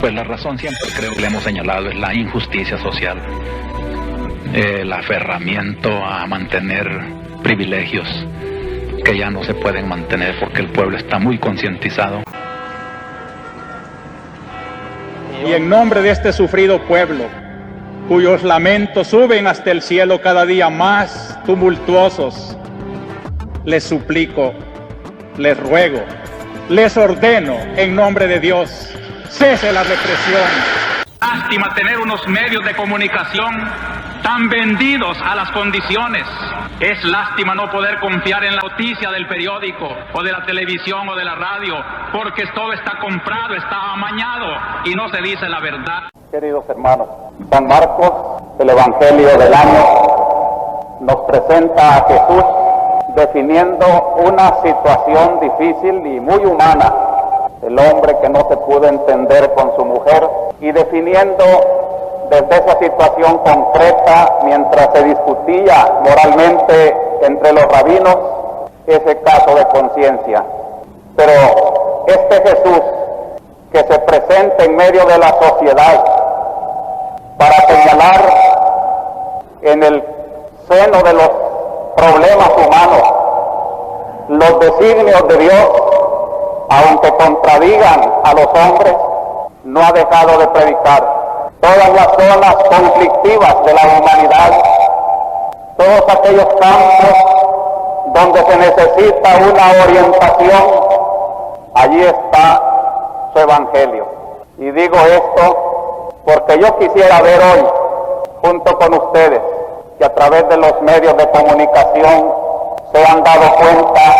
Pues la razón siempre creo que le hemos señalado es la injusticia social, el aferramiento a mantener privilegios que ya no se pueden mantener porque el pueblo está muy concientizado. Y en nombre de este sufrido pueblo, cuyos lamentos suben hasta el cielo cada día más tumultuosos, les suplico, les ruego, les ordeno en nombre de Dios, cese la represión. Lástima tener unos medios de comunicación tan vendidos a las condiciones. Es lástima no poder confiar en la noticia del periódico o de la televisión o de la radio, porque todo está comprado, está amañado y no se dice la verdad. Queridos hermanos, San Marcos, el Evangelio del año, nos presenta a Jesús definiendo una situación difícil y muy humana, el hombre que no se pudo entender con su mujer, y definiendo desde esa situación concreta, mientras se discutía moralmente entre los rabinos, ese caso de conciencia. Pero este Jesús que se presenta en medio de la sociedad para señalar en el seno de los problemas humanos los designios de Dios, aunque contradigan a los hombres, no ha dejado de predicar. Todas las zonas conflictivas de la humanidad, todos aquellos campos donde se necesita una orientación, allí está su evangelio. Y digo esto porque yo quisiera ver hoy, junto con ustedes, que a través de los medios de comunicación se han dado cuenta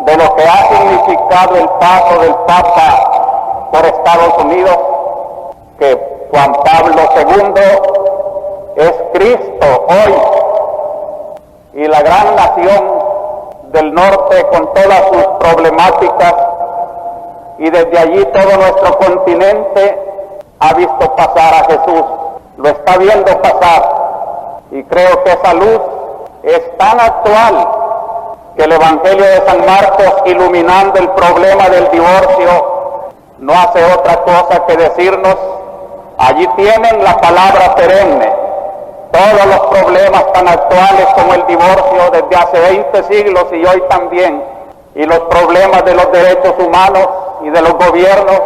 de lo que ha significado el paso del Papa por Estados Unidos, que Juan Pablo II es Cristo hoy, y la gran nación del norte con todas sus problemáticas, y desde allí todo nuestro continente ha visto pasar a Jesús, lo está viendo pasar, y creo que esa luz es tan actual que el Evangelio de San Marcos, iluminando el problema del divorcio, no hace otra cosa que decirnos: allí tienen la palabra perenne. Todos los problemas tan actuales como el divorcio desde hace 20 siglos y hoy también, y los problemas de los derechos humanos y de los gobiernos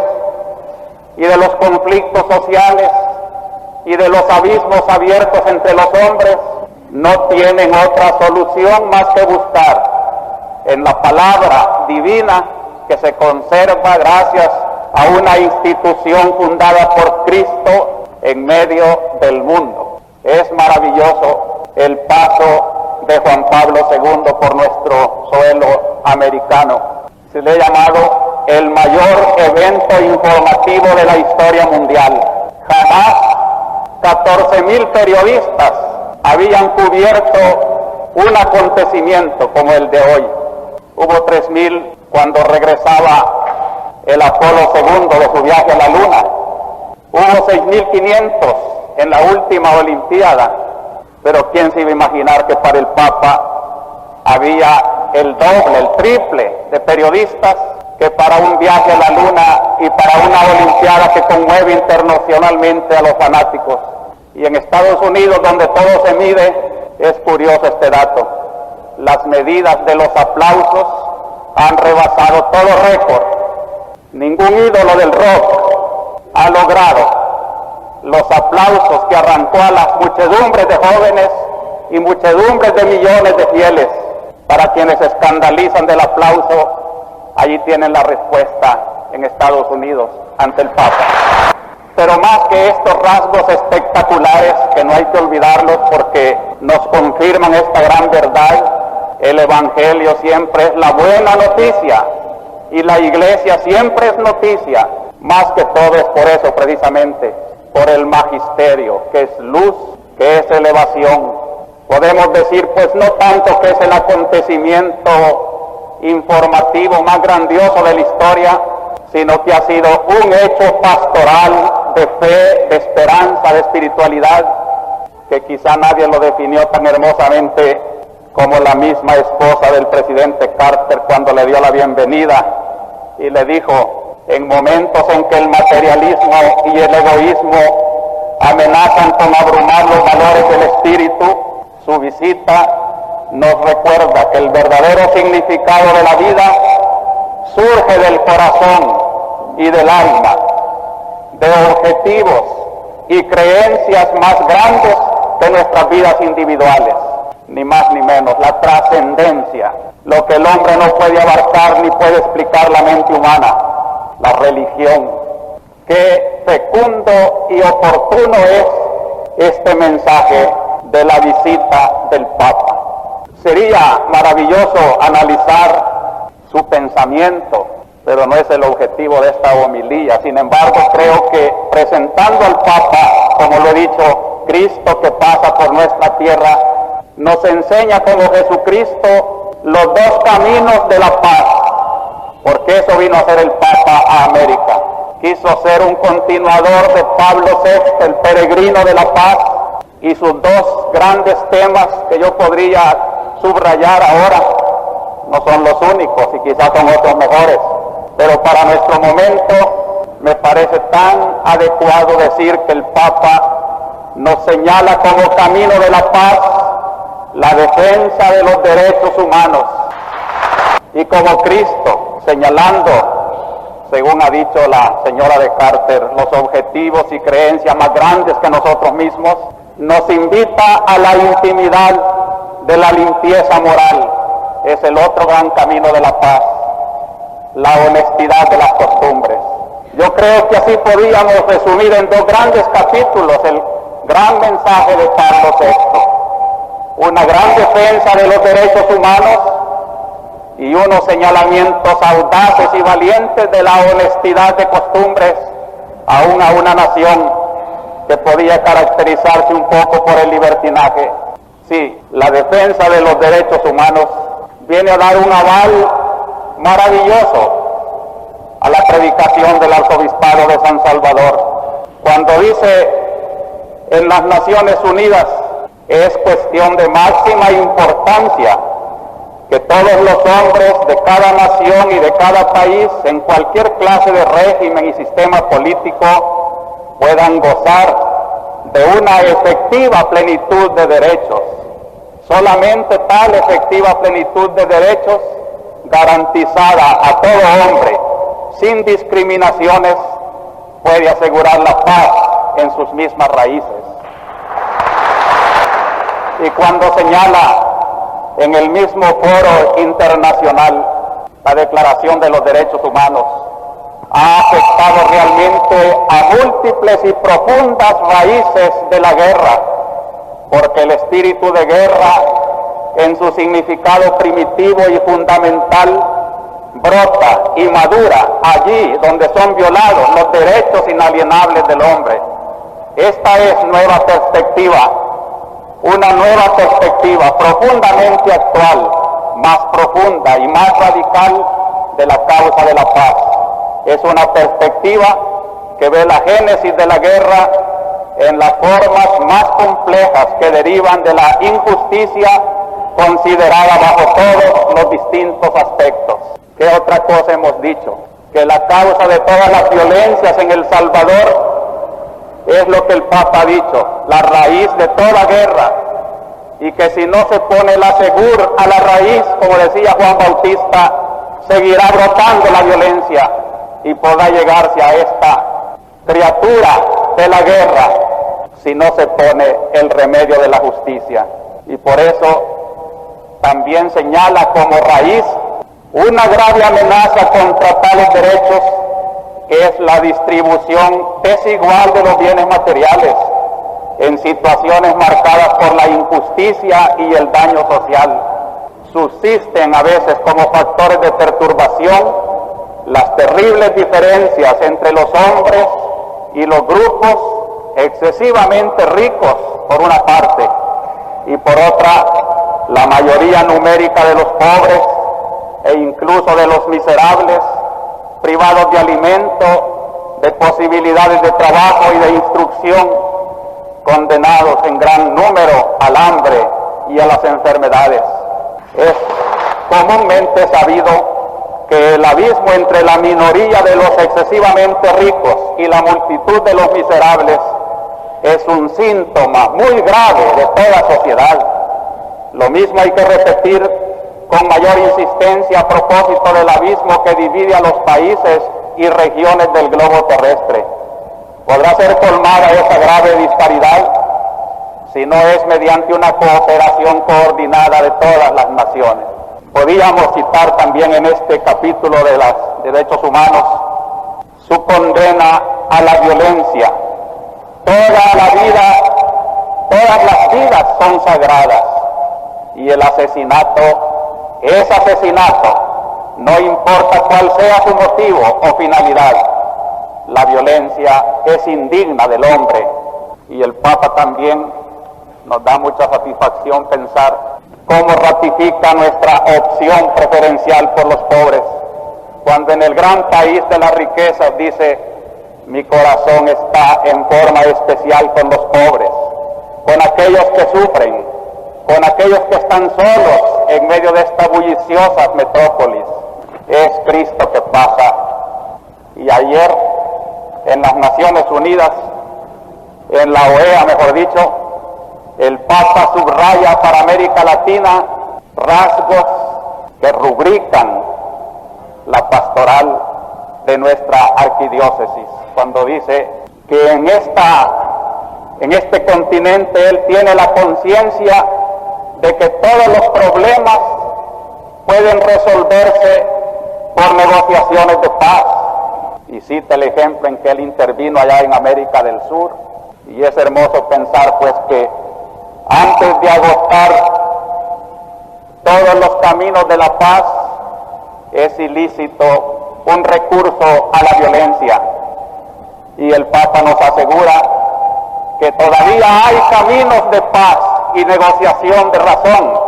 y de los conflictos sociales y de los abismos abiertos entre los hombres, no tienen otra solución más que buscar en la palabra divina que se conserva gracias a una institución fundada por Cristo en medio del mundo. Es maravilloso el paso de Juan Pablo II por nuestro suelo americano. Se le ha llamado el mayor evento informativo de la historia mundial. Jamás 14,000 periodistas habían cubierto un acontecimiento como el de hoy. Hubo 3,000 cuando regresaba el Apolo II de su viaje a la Luna. Hubo 6,500 en la última Olimpiada, pero ¿quién se iba a imaginar que para el Papa había el doble, el triple de periodistas que para un viaje a la Luna y para una Olimpiada que conmueve internacionalmente a los fanáticos? Y en Estados Unidos, donde todo se mide, es curioso este dato: las medidas de los aplausos han rebasado todo récord. Ningún ídolo del rock ha logrado los aplausos que arrancó a las muchedumbres de jóvenes y muchedumbres de millones de fieles. Para quienes se escandalizan del aplauso, allí tienen la respuesta en Estados Unidos ante el Papa. Pero más que estos rasgos espectaculares, que no hay que olvidarlos porque nos confirman esta gran verdad, el Evangelio siempre es la buena noticia y la Iglesia siempre es noticia. Más que todo es por eso, precisamente, por el magisterio, que es luz, que es elevación. Podemos decir, pues, no tanto que es el acontecimiento informativo más grandioso de la historia, sino que ha sido un hecho pastoral de fe, de esperanza, de espiritualidad, que quizá nadie lo definió tan hermosamente como la misma esposa del presidente Carter cuando le dio la bienvenida y le dijo: en momentos en que el materialismo y el egoísmo amenazan con abrumar los valores del espíritu, su visita nos recuerda que el verdadero significado de la vida surge del corazón y del alma, de objetivos y creencias más grandes que nuestras vidas individuales, ni más ni menos, la trascendencia, lo que el hombre no puede abarcar ni puede explicar la mente humana, la religión. Qué fecundo y oportuno es este mensaje de la visita del Papa. Sería maravilloso analizar su pensamiento, pero no es el objetivo de esta homilía. Sin embargo, creo que presentando al Papa, como lo he dicho, Cristo que pasa por nuestra tierra, nos enseña como Jesucristo los dos caminos de la paz, porque eso vino a ser el Papa a América. Quiso ser un continuador de Pablo VI, el peregrino de la paz, y sus dos grandes temas que yo podría subrayar ahora, no son los únicos y quizás son otros mejores, pero para nuestro momento me parece tan adecuado decir que el Papa nos señala como camino de la paz la defensa de los derechos humanos, y como Cristo señalando, según ha dicho la señora de Carter, los objetivos y creencias más grandes que nosotros mismos, nos invita a la intimidad de la limpieza moral. Es el otro gran camino de la paz, la honestidad de las costumbres. Yo creo que así podríamos resumir en dos grandes capítulos el gran mensaje de Pablo VI. Una gran defensa de los derechos humanos y unos señalamientos audaces y valientes de la honestidad de costumbres, aún a una nación que podía caracterizarse un poco por el libertinaje. Sí, la defensa de los derechos humanos viene a dar un aval maravilloso a la predicación del Arzobispado de San Salvador, cuando dice en las Naciones Unidas: es cuestión de máxima importancia que todos los hombres de cada nación y de cada país, en cualquier clase de régimen y sistema político, puedan gozar de una efectiva plenitud de derechos. Solamente tal efectiva plenitud de derechos, garantizada a todo hombre, sin discriminaciones, puede asegurar la paz en sus mismas raíces. Y cuando señala en el mismo foro internacional la Declaración de los Derechos Humanos, ha afectado realmente a múltiples y profundas raíces de la guerra, porque el espíritu de guerra, en su significado primitivo y fundamental, brota y madura allí donde son violados los derechos inalienables del hombre. Esta es nueva perspectiva, una nueva perspectiva profundamente actual, más profunda y más radical de la causa de la paz. Es una perspectiva que ve la génesis de la guerra en las formas más complejas que derivan de la injusticia considerada bajo todos los distintos aspectos. ¿Qué otra cosa hemos dicho? Que la causa de todas las violencias en El Salvador es lo que el Papa ha dicho, la raíz de toda guerra, y que si no se pone la segur a la raíz, como decía Juan Bautista, seguirá brotando la violencia y podrá llegarse a esta criatura de la guerra si no se pone el remedio de la justicia. Y por eso también señala como raíz una grave amenaza contra tales derechos, que es la distribución desigual de los bienes materiales en situaciones marcadas por la injusticia y el daño social. Subsisten a veces como factores de perturbación las terribles diferencias entre los hombres y los grupos excesivamente ricos, por una parte, y por otra, la mayoría numérica de los pobres e incluso de los miserables, privados de alimento, de posibilidades de trabajo y de instrucción, condenados en gran número al hambre y a las enfermedades. Es comúnmente sabido que el abismo entre la minoría de los excesivamente ricos y la multitud de los miserables es un síntoma muy grave de toda sociedad. Lo mismo hay que repetir con mayor insistencia a propósito del abismo que divide a los países y regiones del globo terrestre. ¿Podrá ser colmada esa grave disparidad si no es mediante una cooperación coordinada de todas las naciones? Podíamos citar también en este capítulo de los derechos humanos su condena a la violencia. Todas las vidas son sagradas y el asesinato es asesinato, no importa cuál sea su motivo o finalidad. La violencia es indigna del hombre y el Papa también nos da mucha satisfacción pensar cómo ratifica nuestra opción preferencial por los pobres, cuando en el gran país de las riquezas dice: mi corazón está en forma especial con los pobres, con aquellos que sufren, con aquellos que están solos en medio de esta bulliciosa metrópolis. Es Cristo que pasa. Y ayer en las Naciones Unidas, en la OEA mejor dicho, el Papa subraya para América Latina rasgos que rubrican la pastoral de nuestra arquidiócesis, cuando dice que en este continente él tiene la conciencia de que todos los problemas pueden resolverse por negociaciones de paz. Y cita el ejemplo en que él intervino allá en América del Sur. Y es hermoso pensar pues que antes de agotar todos los caminos de la paz, es ilícito un recurso a la violencia. Y el Papa nos asegura que todavía hay caminos de paz y negociación de razón,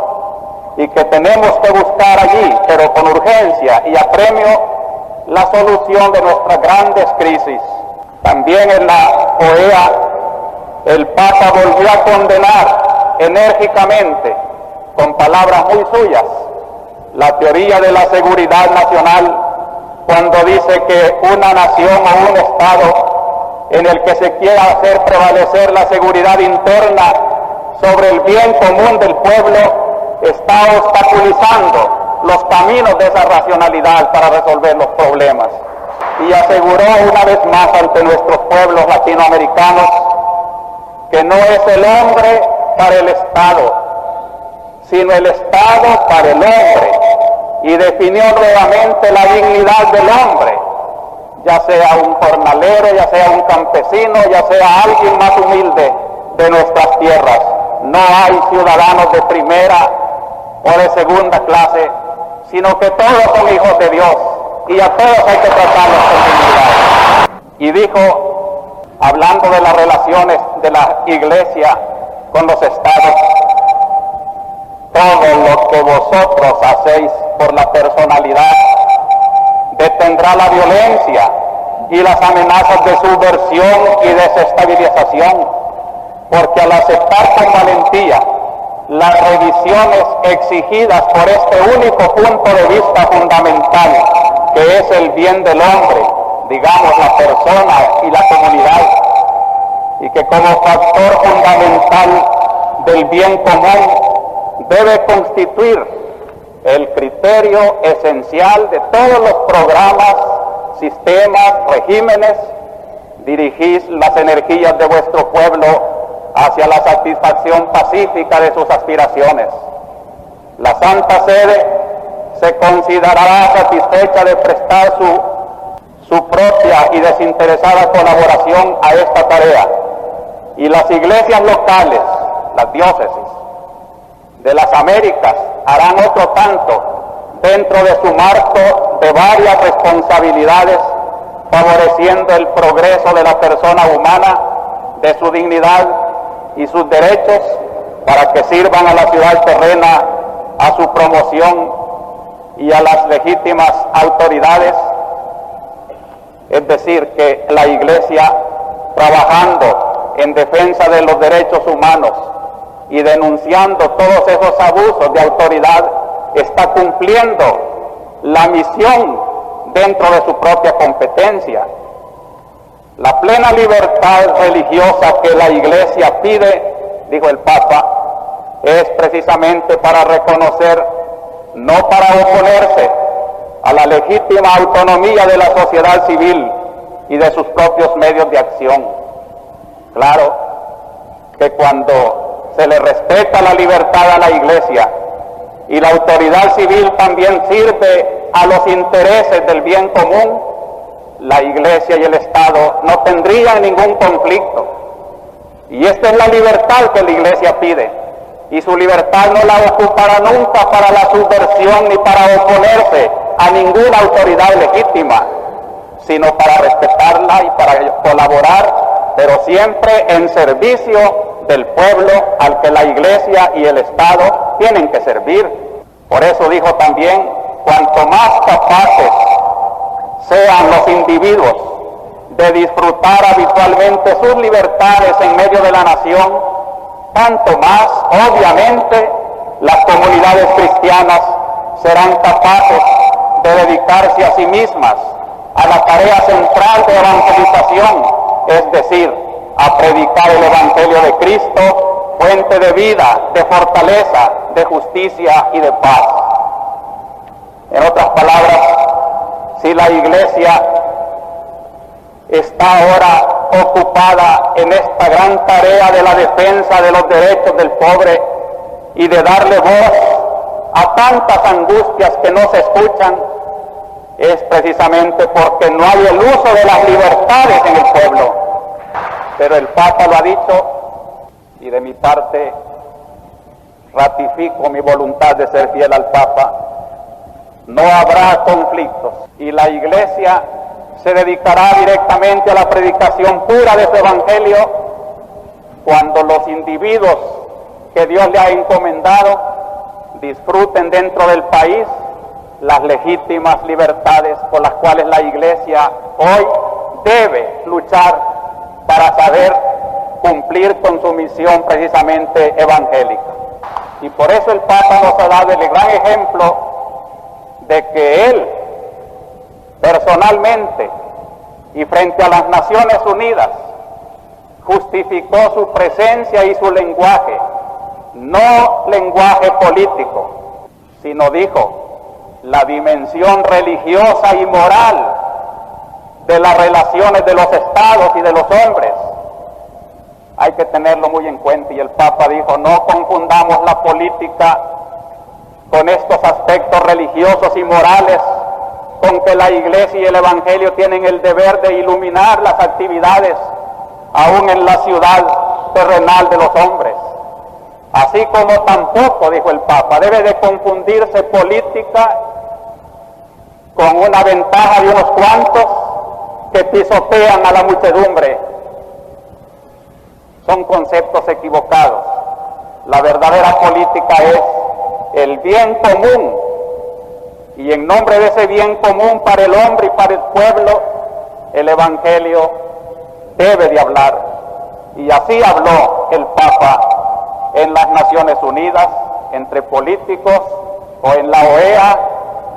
y que tenemos que buscar allí, pero con urgencia y apremio, la solución de nuestras grandes crisis. También en la OEA, el Papa volvió a condenar enérgicamente, con palabras muy suyas, la teoría de la seguridad nacional, cuando dice que una nación o un Estado en el que se quiera hacer prevalecer la seguridad interna sobre el bien común del pueblo está obstaculizando los caminos de esa racionalidad para resolver los problemas. Y aseguró una vez más ante nuestros pueblos latinoamericanos que no es el hombre para el Estado, sino el Estado para el hombre, y definió nuevamente la dignidad del hombre, ya sea un jornalero, ya sea un campesino, ya sea alguien más humilde de nuestras tierras. No hay ciudadanos de primera o de segunda clase, sino que todos son hijos de Dios y a todos hay que tratarlos con dignidad. Y dijo, hablando de las relaciones de la Iglesia con los estados: todo lo que vosotros hacéis por la personalidad detendrá la violencia y las amenazas de subversión y desestabilización, porque al aceptar con valentía las revisiones exigidas por este único punto de vista fundamental, que es el bien del hombre, digamos la persona y la comunidad, y que como factor fundamental del bien común debe constituir el criterio esencial de todos los programas, sistemas, regímenes, dirigís las energías de vuestro pueblo hacia la satisfacción pacífica de sus aspiraciones. La Santa Sede se considerará satisfecha de prestar su propia y desinteresada colaboración a esta tarea, y las iglesias locales, las diócesis de las Américas, harán otro tanto dentro de su marco de varias responsabilidades, favoreciendo el progreso de la persona humana, de su dignidad y sus derechos, para que sirvan a la ciudad terrena, a su promoción y a las legítimas autoridades. Es decir, que la Iglesia, trabajando en defensa de los derechos humanos y denunciando todos esos abusos de autoridad, está cumpliendo la misión dentro de su propia competencia. La plena libertad religiosa que la Iglesia pide, dijo el Papa, es precisamente para reconocer, no para oponerse a la legítima autonomía de la sociedad civil y de sus propios medios de acción. Claro que cuando se le respeta la libertad a la Iglesia y la autoridad civil también sirve a los intereses del bien común, la Iglesia y el Estado no tendrían ningún conflicto. Y esta es la libertad que la Iglesia pide. Y su libertad no la ocupará nunca para la subversión ni para oponerse a ninguna autoridad legítima, sino para respetarla y para colaborar, pero siempre en servicio del pueblo al que la Iglesia y el Estado tienen que servir. Por eso dijo también, cuanto más capaces sean los individuos de disfrutar habitualmente sus libertades en medio de la nación, tanto más, obviamente, las comunidades cristianas serán capaces de dedicarse a sí mismas a la tarea central de evangelización, es decir, a predicar el Evangelio de Cristo, fuente de vida, de fortaleza, de justicia y de paz. En otras palabras, si la Iglesia está ahora ocupada en esta gran tarea de la defensa de los derechos del pobre y de darle voz a tantas angustias que no se escuchan, es precisamente porque no hay el uso de las libertades en el pueblo. Pero el Papa lo ha dicho, y de mi parte ratifico mi voluntad de ser fiel al Papa: no habrá conflictos, y la Iglesia se dedicará directamente a la predicación pura de su Evangelio cuando los individuos que Dios le ha encomendado disfruten dentro del país las legítimas libertades por las cuales la Iglesia hoy debe luchar para saber cumplir con su misión precisamente evangélica. Y por eso el Papa nos ha dado el gran ejemplo de que él personalmente y frente a las Naciones Unidas justificó su presencia y su lenguaje, no lenguaje político, sino dijo la dimensión religiosa y moral de las relaciones de los estados y de los hombres. Hay que tenerlo muy en cuenta, y el Papa dijo: no confundamos la política con estos aspectos religiosos y morales con que la Iglesia y el Evangelio tienen el deber de iluminar las actividades aún en la ciudad terrenal de los hombres. Así como tampoco, dijo el Papa, debe de confundirse política con una ventaja de unos cuantos que pisotean a la muchedumbre. Son conceptos equivocados. La verdadera política es el bien común, y en nombre de ese bien común para el hombre y para el pueblo, el Evangelio debe de hablar. Y así habló el Papa en las Naciones Unidas, entre políticos, o en la OEA,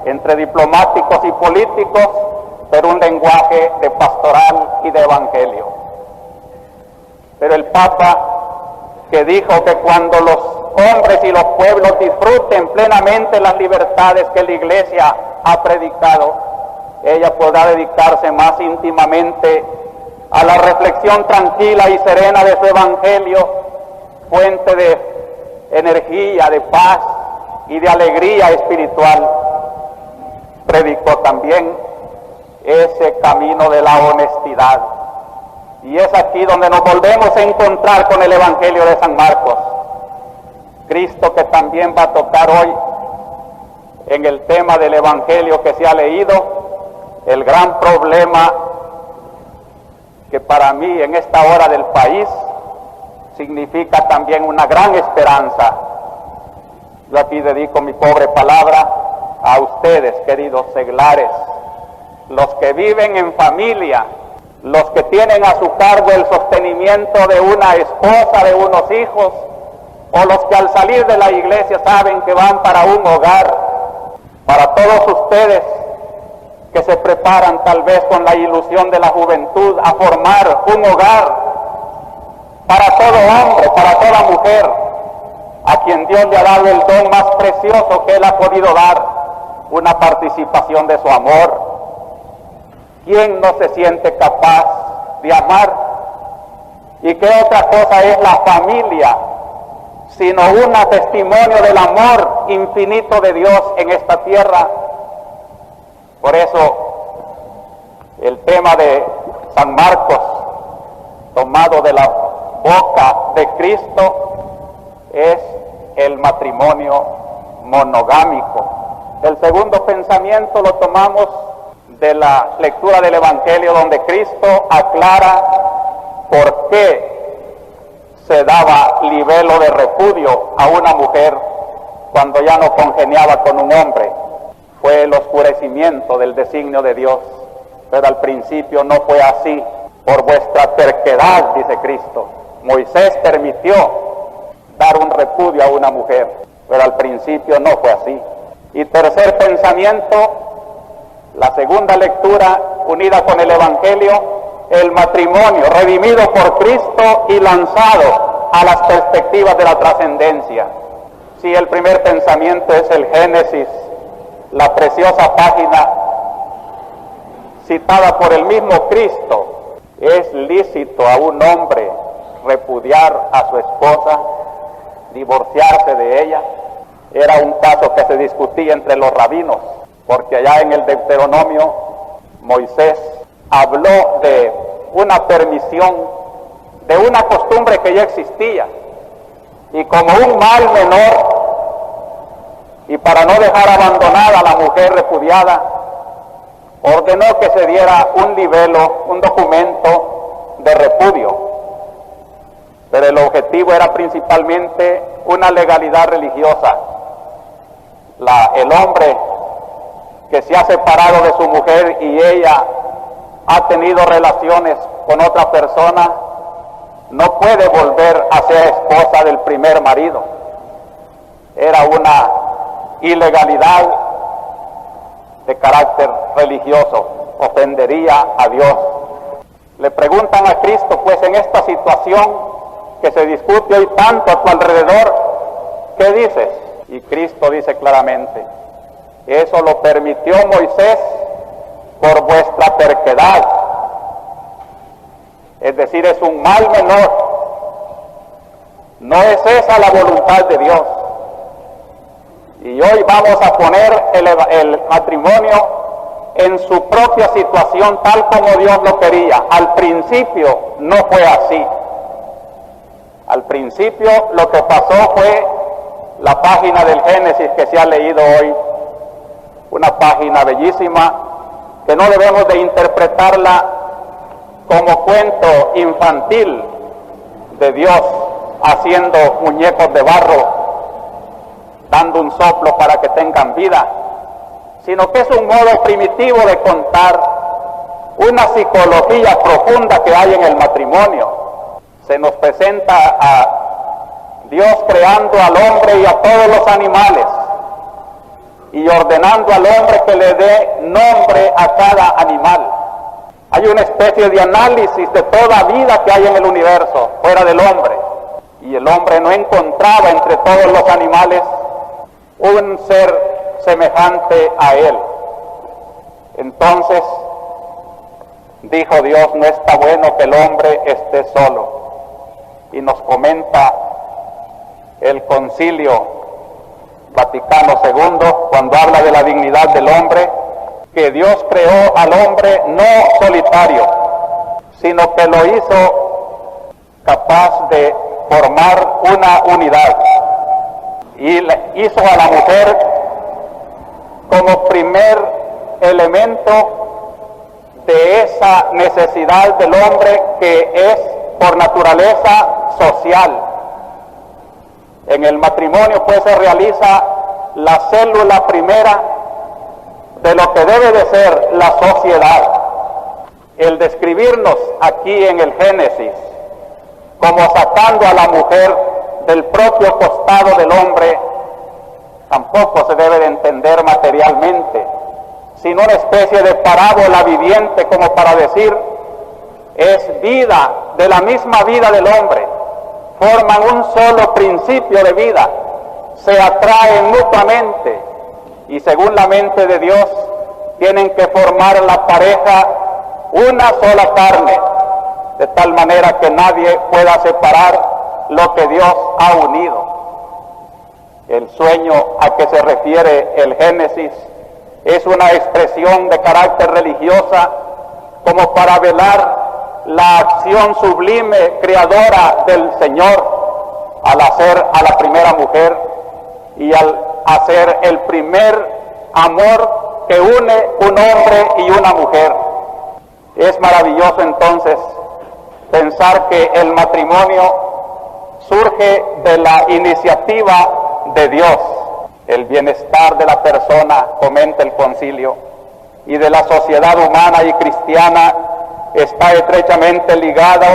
entre diplomáticos y políticos, pero un lenguaje de pastoral y de evangelio. Pero el Papa, que dijo que cuando los hombres y los pueblos disfruten plenamente las libertades que la Iglesia ha predicado, ella podrá dedicarse más íntimamente a la reflexión tranquila y serena de su Evangelio, fuente de energía, de paz y de alegría espiritual. Predicó también ese camino de la honestidad. Y es aquí donde nos volvemos a encontrar con el Evangelio de San Marcos. Cristo, que también va a tocar hoy en el tema del Evangelio que se ha leído, el gran problema que para mí en esta hora del país significa también una gran esperanza. Yo aquí dedico mi pobre palabra a ustedes, queridos seglares, los que viven en familia, los que tienen a su cargo el sostenimiento de una esposa, de unos hijos, o los que al salir de la iglesia saben que van para un hogar. Para todos ustedes que se preparan tal vez con la ilusión de la juventud a formar un hogar, para todo hombre, para toda mujer, a quien Dios le ha dado el don más precioso que Él ha podido dar, una participación de su amor. ¿Quién no se siente capaz de amar? ¿Y qué otra cosa es la familia, sino un testimonio del amor infinito de Dios en esta tierra? Por eso, el tema de San Marcos, tomado de la boca de Cristo, es el matrimonio monogámico. El segundo pensamiento lo tomamos de la lectura del Evangelio, donde Cristo aclara por qué se daba libelo de repudio a una mujer cuando ya no congeniaba con un hombre. Fue el oscurecimiento del designio de Dios, pero al principio no fue así. Por vuestra terquedad, dice Cristo, Moisés permitió dar un repudio a una mujer, pero al principio no fue así. Y tercer pensamiento, la segunda lectura unida con el Evangelio, el matrimonio redimido por Cristo y lanzado a las perspectivas de la trascendencia. Si el primer pensamiento es el Génesis, la preciosa página citada por el mismo Cristo, es lícito a un hombre repudiar a su esposa, divorciarse de ella. Era un caso que se discutía entre los rabinos, porque allá en el Deuteronomio Moisés habló de una permisión, de una costumbre que ya existía, y como un mal menor, y para no dejar abandonada a la mujer repudiada, ordenó que se diera un libelo, un documento de repudio. Pero el objetivo era principalmente una legalidad religiosa. El hombre que se ha separado de su mujer y ella ha tenido relaciones con otra persona, no puede volver a ser esposa del primer marido. Era una ilegalidad de carácter religioso, ofendería a Dios. Le preguntan a Cristo, pues en esta situación que se discute hoy tanto a tu alrededor, ¿qué dices? Y Cristo dice claramente, eso lo permitió Moisés por vuestra terquedad. Es decir, es un mal menor. No es esa la voluntad de Dios. Y hoy vamos a poner el matrimonio en su propia situación tal como Dios lo quería. Al principio no fue así. Al principio lo que pasó fue la página del Génesis que se ha leído hoy, una página bellísima que no debemos de interpretarla como cuento infantil de Dios haciendo muñecos de barro, dando un soplo para que tengan vida, sino que es un modo primitivo de contar una psicología profunda que hay en el matrimonio. Se nos presenta a Dios creando al hombre y a todos los animales y ordenando al hombre que le dé nombre a cada animal. Hay una especie de análisis de toda vida que hay en el universo fuera del hombre, y el hombre no encontraba entre todos los animales un ser semejante a él. Entonces dijo Dios, no está bueno que el hombre esté solo. Y nos comenta el Concilio Vaticano II, cuando habla de la dignidad del hombre, que Dios creó al hombre no solitario, sino que lo hizo capaz de formar una unidad. Y hizo a la mujer como primer elemento de esa necesidad del hombre que es por naturaleza social. En el matrimonio pues se realiza la célula primera de lo que debe de ser la sociedad. El describirnos aquí en el Génesis como sacando a la mujer del propio costado del hombre tampoco se debe de entender materialmente, sino una especie de parábola viviente, como para decir, es vida de la misma vida del hombre, forman un solo principio de vida, se atraen mutuamente y según la mente de Dios tienen que formar la pareja una sola carne, de tal manera que nadie pueda separar lo que Dios ha unido. El sueño a que se refiere el Génesis es una expresión de carácter religiosa como para velar la acción sublime creadora del Señor al hacer a la primera mujer y al hacer el primer amor que une un hombre y una mujer. Es maravilloso entonces pensar que el matrimonio surge de la iniciativa de Dios. El bienestar de la persona, comenta el concilio, y de la sociedad humana y cristiana está estrechamente ligado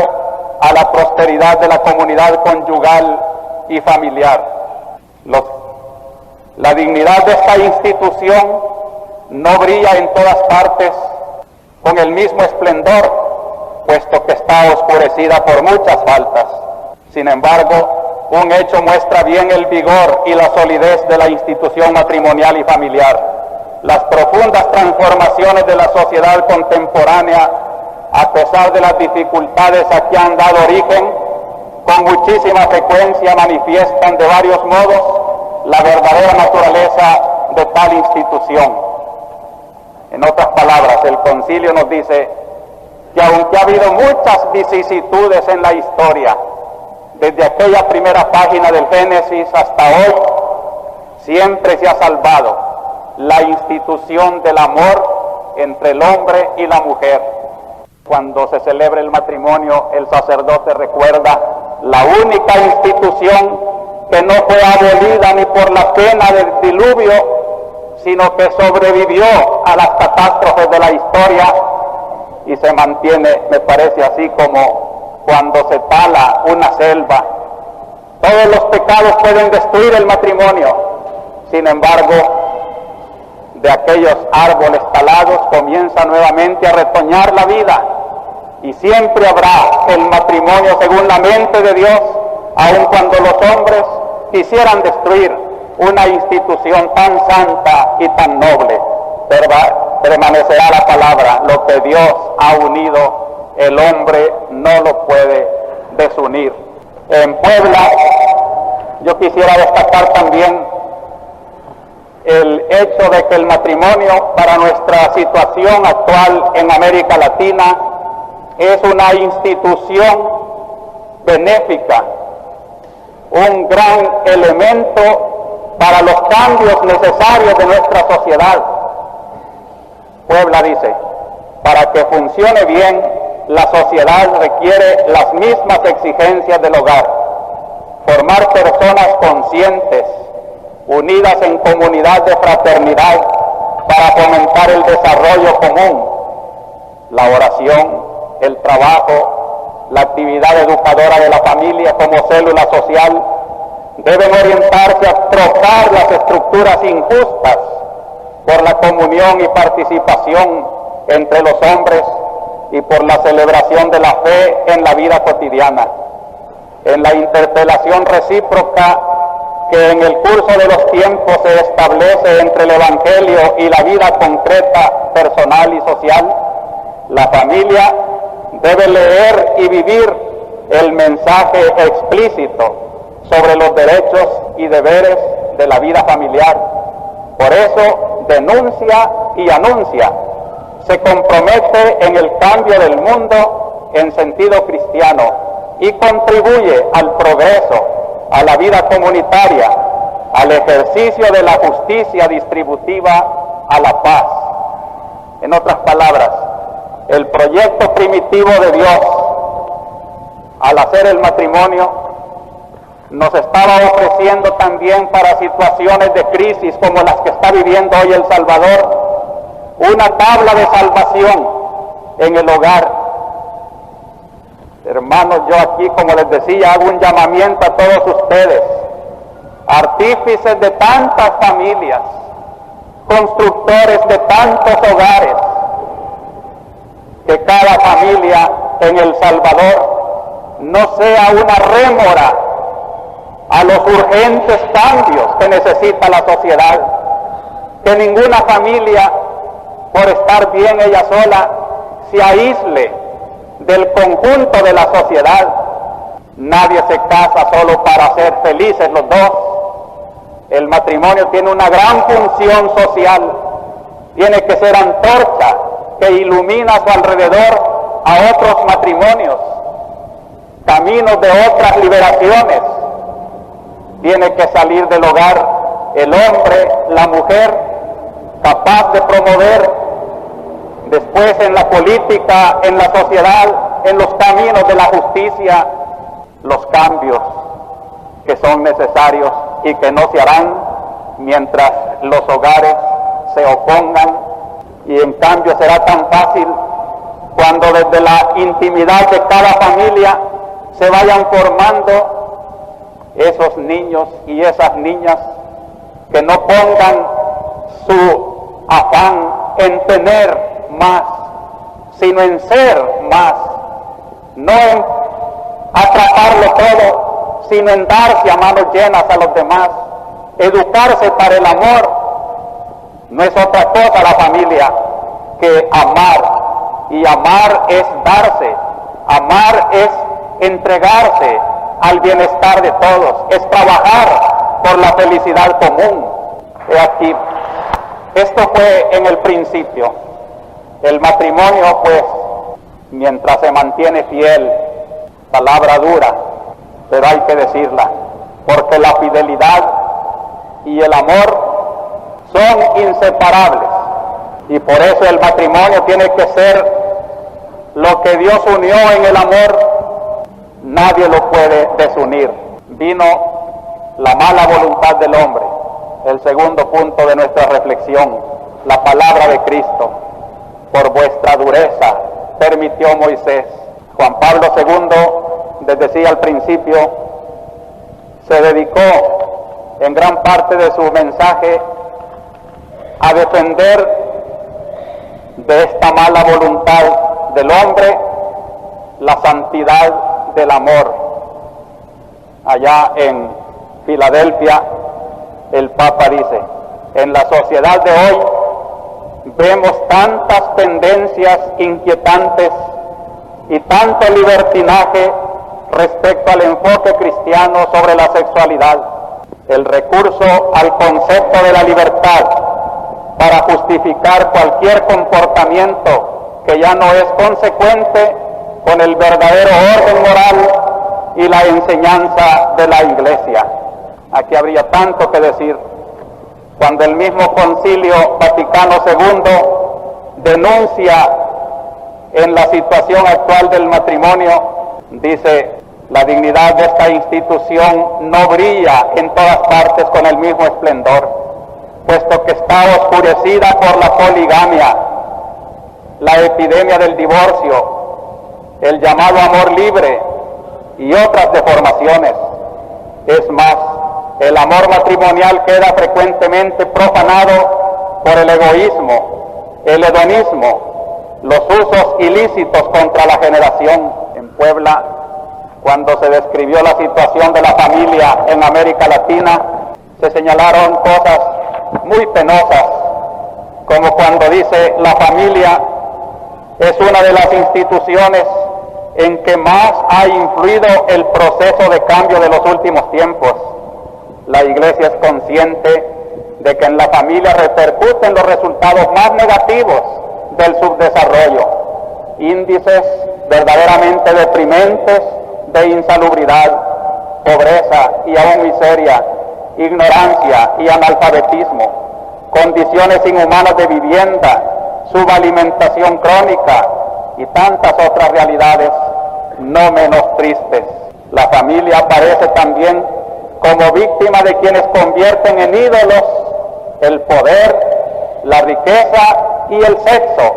a la prosperidad de la comunidad conyugal y familiar. La dignidad de esta institución no brilla en todas partes con el mismo esplendor, puesto que está oscurecida por muchas faltas. Sin embargo, un hecho muestra bien el vigor y la solidez de la institución matrimonial y familiar. Las profundas transformaciones de la sociedad contemporánea, a pesar de las dificultades a que han dado origen, con muchísima frecuencia manifiestan de varios modos la verdadera naturaleza de tal institución. En otras palabras, el concilio nos dice que aunque ha habido muchas vicisitudes en la historia, desde aquella primera página del Génesis hasta hoy, siempre se ha salvado la institución del amor entre el hombre y la mujer. Cuando se celebra el matrimonio, el sacerdote recuerda la única institución que no fue abolida ni por la pena del diluvio, sino que sobrevivió a las catástrofes de la historia y se mantiene, me parece, así como cuando se tala una selva. Todos los pecados pueden destruir el matrimonio, sin embargo, de aquellos árboles talados comienza nuevamente a retoñar la vida, y siempre habrá el matrimonio según la mente de Dios, aun cuando los hombres quisieran destruir una institución tan santa y tan noble. Permanecerá la palabra: lo que Dios ha unido, el hombre no lo puede desunir. En Puebla, yo quisiera destacar también el hecho de que el matrimonio, para nuestra situación actual en América Latina, es una institución benéfica, un gran elemento para los cambios necesarios de nuestra sociedad. Puebla dice: para que funcione bien, la sociedad requiere las mismas exigencias del hogar: formar personas conscientes, unidas en comunidad de fraternidad para fomentar el desarrollo común. La oración, el trabajo, la actividad educadora de la familia como célula social deben orientarse a trocar las estructuras injustas por la comunión y participación entre los hombres y por la celebración de la fe en la vida cotidiana, en la interpelación recíproca que en el curso de los tiempos se establece entre el Evangelio y la vida concreta, personal y social. La familia debe leer y vivir el mensaje explícito sobre los derechos y deberes de la vida familiar. Por eso denuncia y anuncia, se compromete en el cambio del mundo en sentido cristiano y contribuye al progreso, a la vida comunitaria, al ejercicio de la justicia distributiva, a la paz. En otras palabras, el proyecto primitivo de Dios, al hacer el matrimonio, nos estaba ofreciendo también para situaciones de crisis como las que está viviendo hoy El Salvador, una tabla de salvación en el hogar. Hermanos, yo aquí, como les decía, hago un llamamiento a todos ustedes artífices de tantas familias, constructores de tantos hogares, que cada familia en El Salvador no sea una rémora a los urgentes cambios que necesita la sociedad, que ninguna familia, por estar bien ella sola, se aísle del conjunto de la sociedad. Nadie se casa solo para ser felices los dos. El matrimonio tiene una gran función social, tiene que ser antorcha que ilumina a su alrededor a otros matrimonios, caminos de otras liberaciones. Tiene que salir del hogar el hombre, la mujer, capaz de promover después en la política, en la sociedad, en los caminos de la justicia, los cambios que son necesarios y que no se harán mientras los hogares se opongan. Y en cambio será tan fácil cuando desde la intimidad de cada familia se vayan formando esos niños y esas niñas que no pongan su afán en tener más, sino en ser más, no en atraparlo todo, sino en darse a manos llenas a los demás, educarse para el amor. No es otra cosa la familia que amar, y amar es darse, amar es entregarse al bienestar de todos, es trabajar por la felicidad común. He aquí, esto fue en el principio. El matrimonio, pues, mientras se mantiene fiel, palabra dura, pero hay que decirla, porque la fidelidad y el amor son inseparables, y por eso el matrimonio tiene que ser lo que Dios unió en el amor, nadie lo puede desunir. Vino la mala voluntad del hombre, el segundo punto de nuestra reflexión, la palabra de Cristo. Por vuestra dureza permitió Moisés. Juan Pablo II, les decía al principio, se dedicó en gran parte de su mensaje a defender de esta mala voluntad del hombre la santidad del amor. Allá en Filadelfia, el Papa dice, en la sociedad de hoy vemos tantas tendencias inquietantes y tanto libertinaje respecto al enfoque cristiano sobre la sexualidad. El recurso al concepto de la libertad para justificar cualquier comportamiento que ya no es consecuente con el verdadero orden moral y la enseñanza de la Iglesia. Aquí habría tanto que decir. Cuando el mismo Concilio Vaticano II denuncia en la situación actual del matrimonio, dice, la dignidad de esta institución no brilla en todas partes con el mismo esplendor, puesto que está oscurecida por la poligamia, la epidemia del divorcio, el llamado amor libre y otras deformaciones. Es más, el amor matrimonial queda frecuentemente profanado por el egoísmo, el hedonismo, los usos ilícitos contra la generación. En Puebla, cuando se describió la situación de la familia en América Latina, se señalaron cosas muy penosas, como cuando dice la familia es una de las instituciones en que más ha influido el proceso de cambio de los últimos tiempos. La Iglesia es consciente de que en la familia repercuten los resultados más negativos del subdesarrollo, índices verdaderamente deprimentes de insalubridad, pobreza y aún miseria, ignorancia y analfabetismo, condiciones inhumanas de vivienda, subalimentación crónica y tantas otras realidades no menos tristes. La familia aparece también como víctima de quienes convierten en ídolos el poder, la riqueza y el sexo.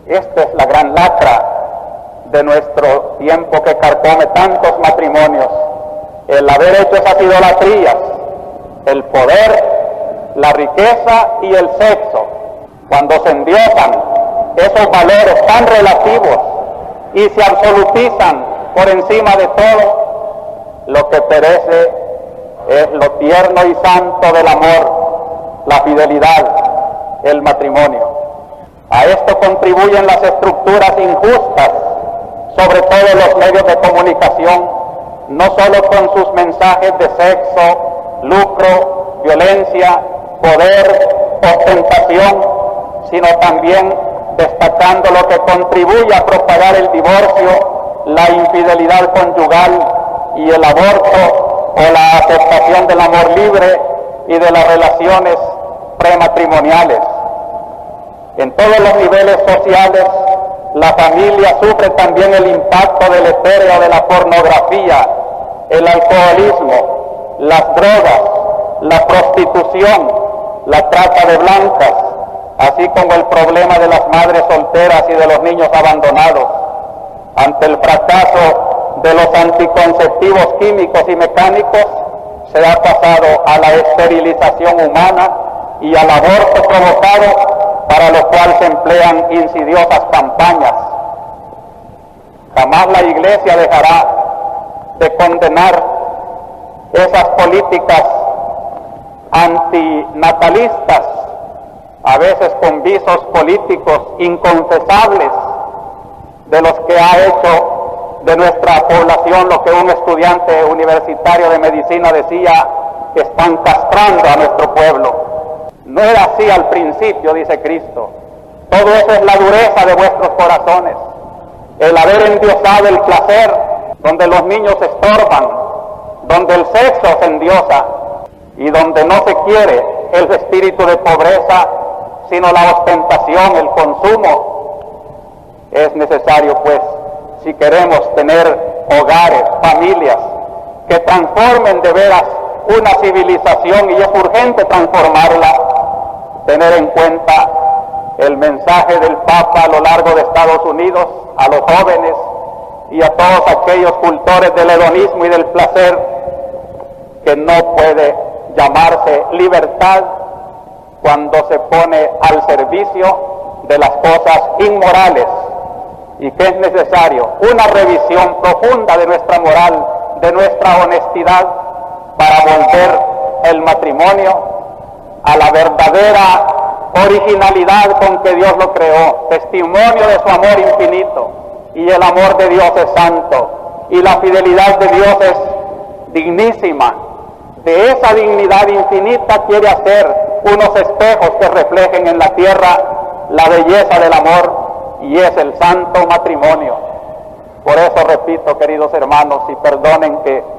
Esta es la gran lacra de nuestro tiempo que carcome tantos matrimonios, el haber hecho esas idolatrías el poder, la riqueza y el sexo. Cuando se endiosan esos valores tan relativos y se absolutizan por encima de todo, lo que perece es lo tierno y santo del amor, la fidelidad, el matrimonio. A esto contribuyen las estructuras injustas, sobre todo los medios de comunicación, no solo con sus mensajes de sexo, lucro, violencia, poder, ostentación, sino también destacando lo que contribuye a propagar el divorcio, la infidelidad conyugal y el aborto o la aceptación del amor libre y de las relaciones prematrimoniales. En todos los niveles sociales, la familia sufre también el impacto deletérea de la pornografía, el alcoholismo, las drogas, la prostitución, la trata de blancas, así como el problema de las madres solteras y de los niños abandonados. Ante el fracaso de los anticonceptivos químicos y mecánicos, se ha pasado a la esterilización humana y al aborto provocado, para lo cual se emplean insidiosas campañas. Jamás la Iglesia dejará de condenar esas políticas antinatalistas, a veces con visos políticos inconfesables, de los que ha hecho de nuestra población lo que un estudiante universitario de medicina decía, que están castrando a nuestro pueblo. No era así al principio, dice Cristo. Todo eso es la dureza de vuestros corazones, el haber endiosado el placer, donde los niños estorban, donde el sexo se endiosa y donde no se quiere el espíritu de pobreza, sino la ostentación, el consumo. Es necesario, pues, si queremos tener hogares, familias que transformen de veras una civilización, y es urgente transformarla, tener en cuenta el mensaje del Papa a lo largo de Estados Unidos, a los jóvenes y a todos aquellos cultores del hedonismo y del placer, que no puede llamarse libertad cuando se pone al servicio de las cosas inmorales, y que es necesario una revisión profunda de nuestra moral, de nuestra honestidad, para volver el matrimonio a la verdadera originalidad con que Dios lo creó, testimonio de su amor infinito. Y el amor de Dios es santo, y la fidelidad de Dios es dignísima. De esa dignidad infinita quiere hacer unos espejos que reflejen en la tierra la belleza del amor, y es el santo matrimonio. Por eso repito, queridos hermanos, y perdonen que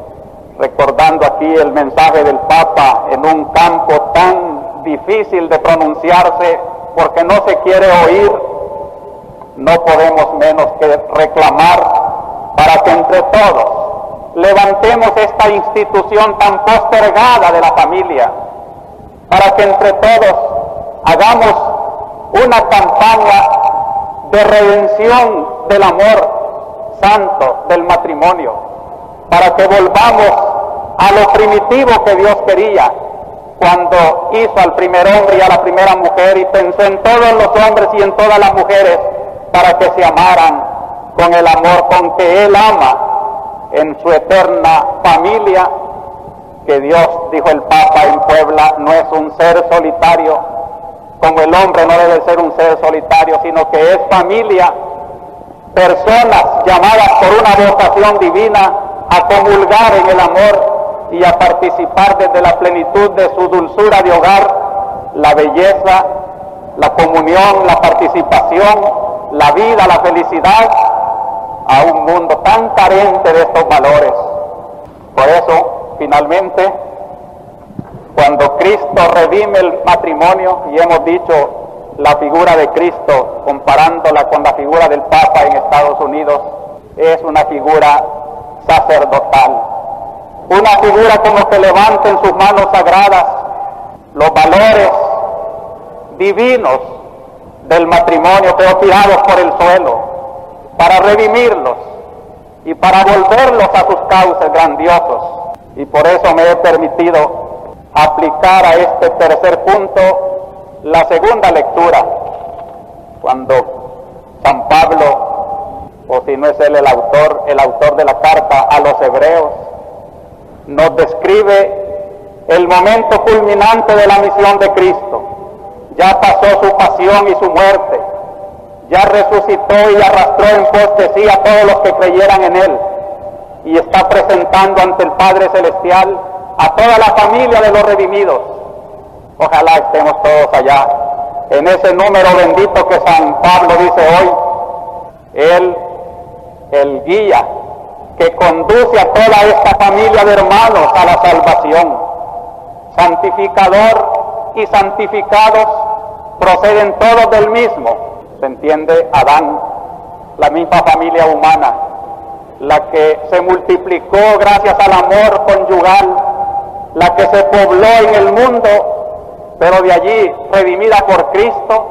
recordando aquí el mensaje del Papa en un campo tan difícil de pronunciarse porque no se quiere oír, no podemos menos que reclamar para que entre todos levantemos esta institución tan postergada de la familia, para que entre todos hagamos una campaña de redención del amor santo del matrimonio, para que volvamos a lo primitivo que Dios quería cuando hizo al primer hombre y a la primera mujer, y pensó en todos los hombres y en todas las mujeres para que se amaran con el amor con que Él ama en su eterna familia, que Dios, dijo el Papa en Puebla, no es un ser solitario, como el hombre no debe ser un ser solitario, sino que es familia, personas llamadas por una vocación divina a comulgar en el amor y a participar desde la plenitud de su dulzura de hogar, la belleza, la comunión, la participación, la vida, la felicidad, a un mundo tan carente de estos valores. Por eso, finalmente, cuando Cristo redime el matrimonio, y hemos dicho la figura de Cristo, comparándola con la figura del Papa en Estados Unidos, es una figura sacerdotal, una figura como que levanta en sus manos sagradas los valores divinos del matrimonio, pero tirados por el suelo, para redimirlos y para volverlos a sus cauces grandiosos. Y por eso me he permitido aplicar a este tercer punto la segunda lectura, cuando San Pablo, o si no es él el autor de la carta a los Hebreos, nos describe el momento culminante de la misión de Cristo. Ya pasó su pasión y su muerte, ya resucitó y arrastró en pos de sí a todos los que creyeran en él, y está presentando ante el Padre Celestial a toda la familia de los redimidos. Ojalá estemos todos allá, en ese número bendito que San Pablo dice hoy. Él, el guía que conduce a toda esta familia de hermanos a la salvación, santificador y santificados proceden todos del mismo. Se entiende Adán, la misma familia humana, la que se multiplicó gracias al amor conyugal, la que se pobló en el mundo, pero de allí, redimida por Cristo,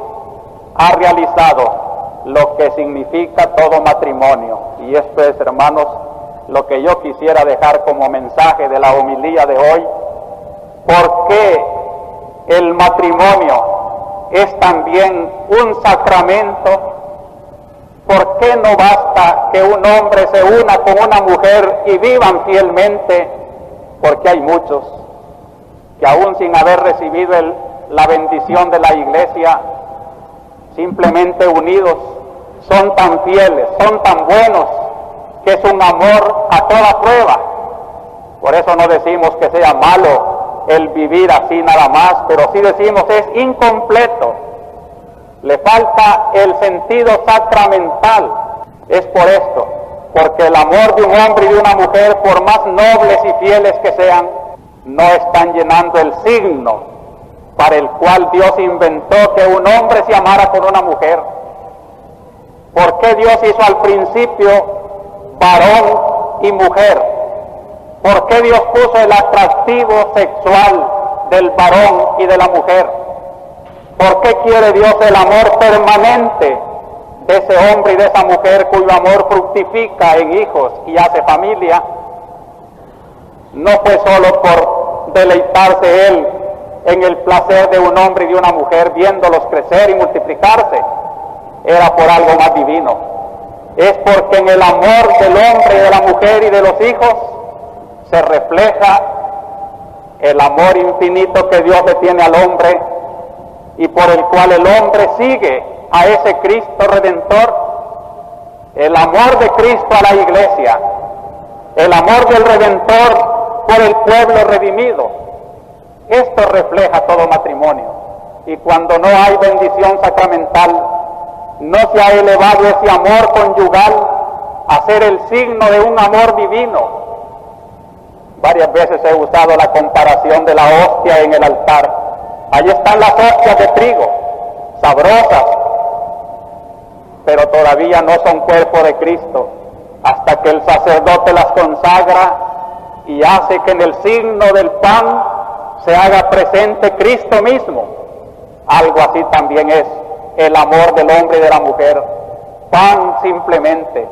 ha realizado lo que significa todo matrimonio. Y esto es, hermanos, lo que yo quisiera dejar como mensaje de la homilía de hoy. ¿Por qué el matrimonio es también un sacramento? ¿Por qué no basta que un hombre se una con una mujer y vivan fielmente? Porque hay muchos que aún sin haber recibido la bendición de la Iglesia, simplemente unidos, son tan fieles, son tan buenos, que es un amor a toda prueba. Por eso no decimos que sea malo el vivir así nada más, pero sí decimos es incompleto. Le falta el sentido sacramental. Es por esto, porque el amor de un hombre y de una mujer, por más nobles y fieles que sean, no están llenando el signo para el cual Dios inventó que un hombre se amara con una mujer. ¿Por qué Dios hizo al principio varón y mujer? ¿Por qué Dios puso el atractivo sexual del varón y de la mujer? ¿Por qué quiere Dios el amor permanente de ese hombre y de esa mujer cuyo amor fructifica en hijos y hace familia? No fue solo por deleitarse Él en el placer de un hombre y de una mujer viéndolos crecer y multiplicarse, era por algo más divino. Es porque en el amor del hombre y de la mujer y de los hijos se refleja el amor infinito que Dios le tiene al hombre y por el cual el hombre sigue a ese Cristo Redentor. El amor de Cristo a la Iglesia, el amor del Redentor por el pueblo redimido. Esto refleja todo matrimonio. Y cuando no hay bendición sacramental, no se ha elevado ese amor conyugal a ser el signo de un amor divino. Varias veces he usado la comparación de la hostia en el altar. Allí están las hostias de trigo, sabrosas, pero todavía no son cuerpo de Cristo, hasta que el sacerdote las consagra y hace que en el signo del pan se haga presente Cristo mismo. Algo así también es el amor del hombre y de la mujer. Pan simplemente,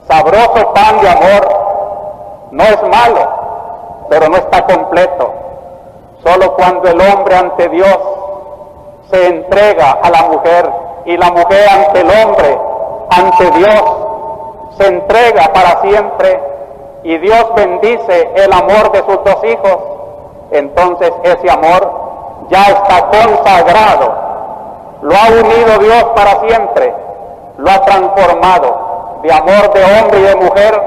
sabroso pan de amor. No es malo, pero no está completo. Solo cuando el hombre ante Dios se entrega a la mujer y la mujer ante el hombre, ante Dios, se entrega para siempre y Dios bendice el amor de sus dos hijos, entonces ese amor ya está consagrado, lo ha unido Dios para siempre, lo ha transformado de amor de hombre y de mujer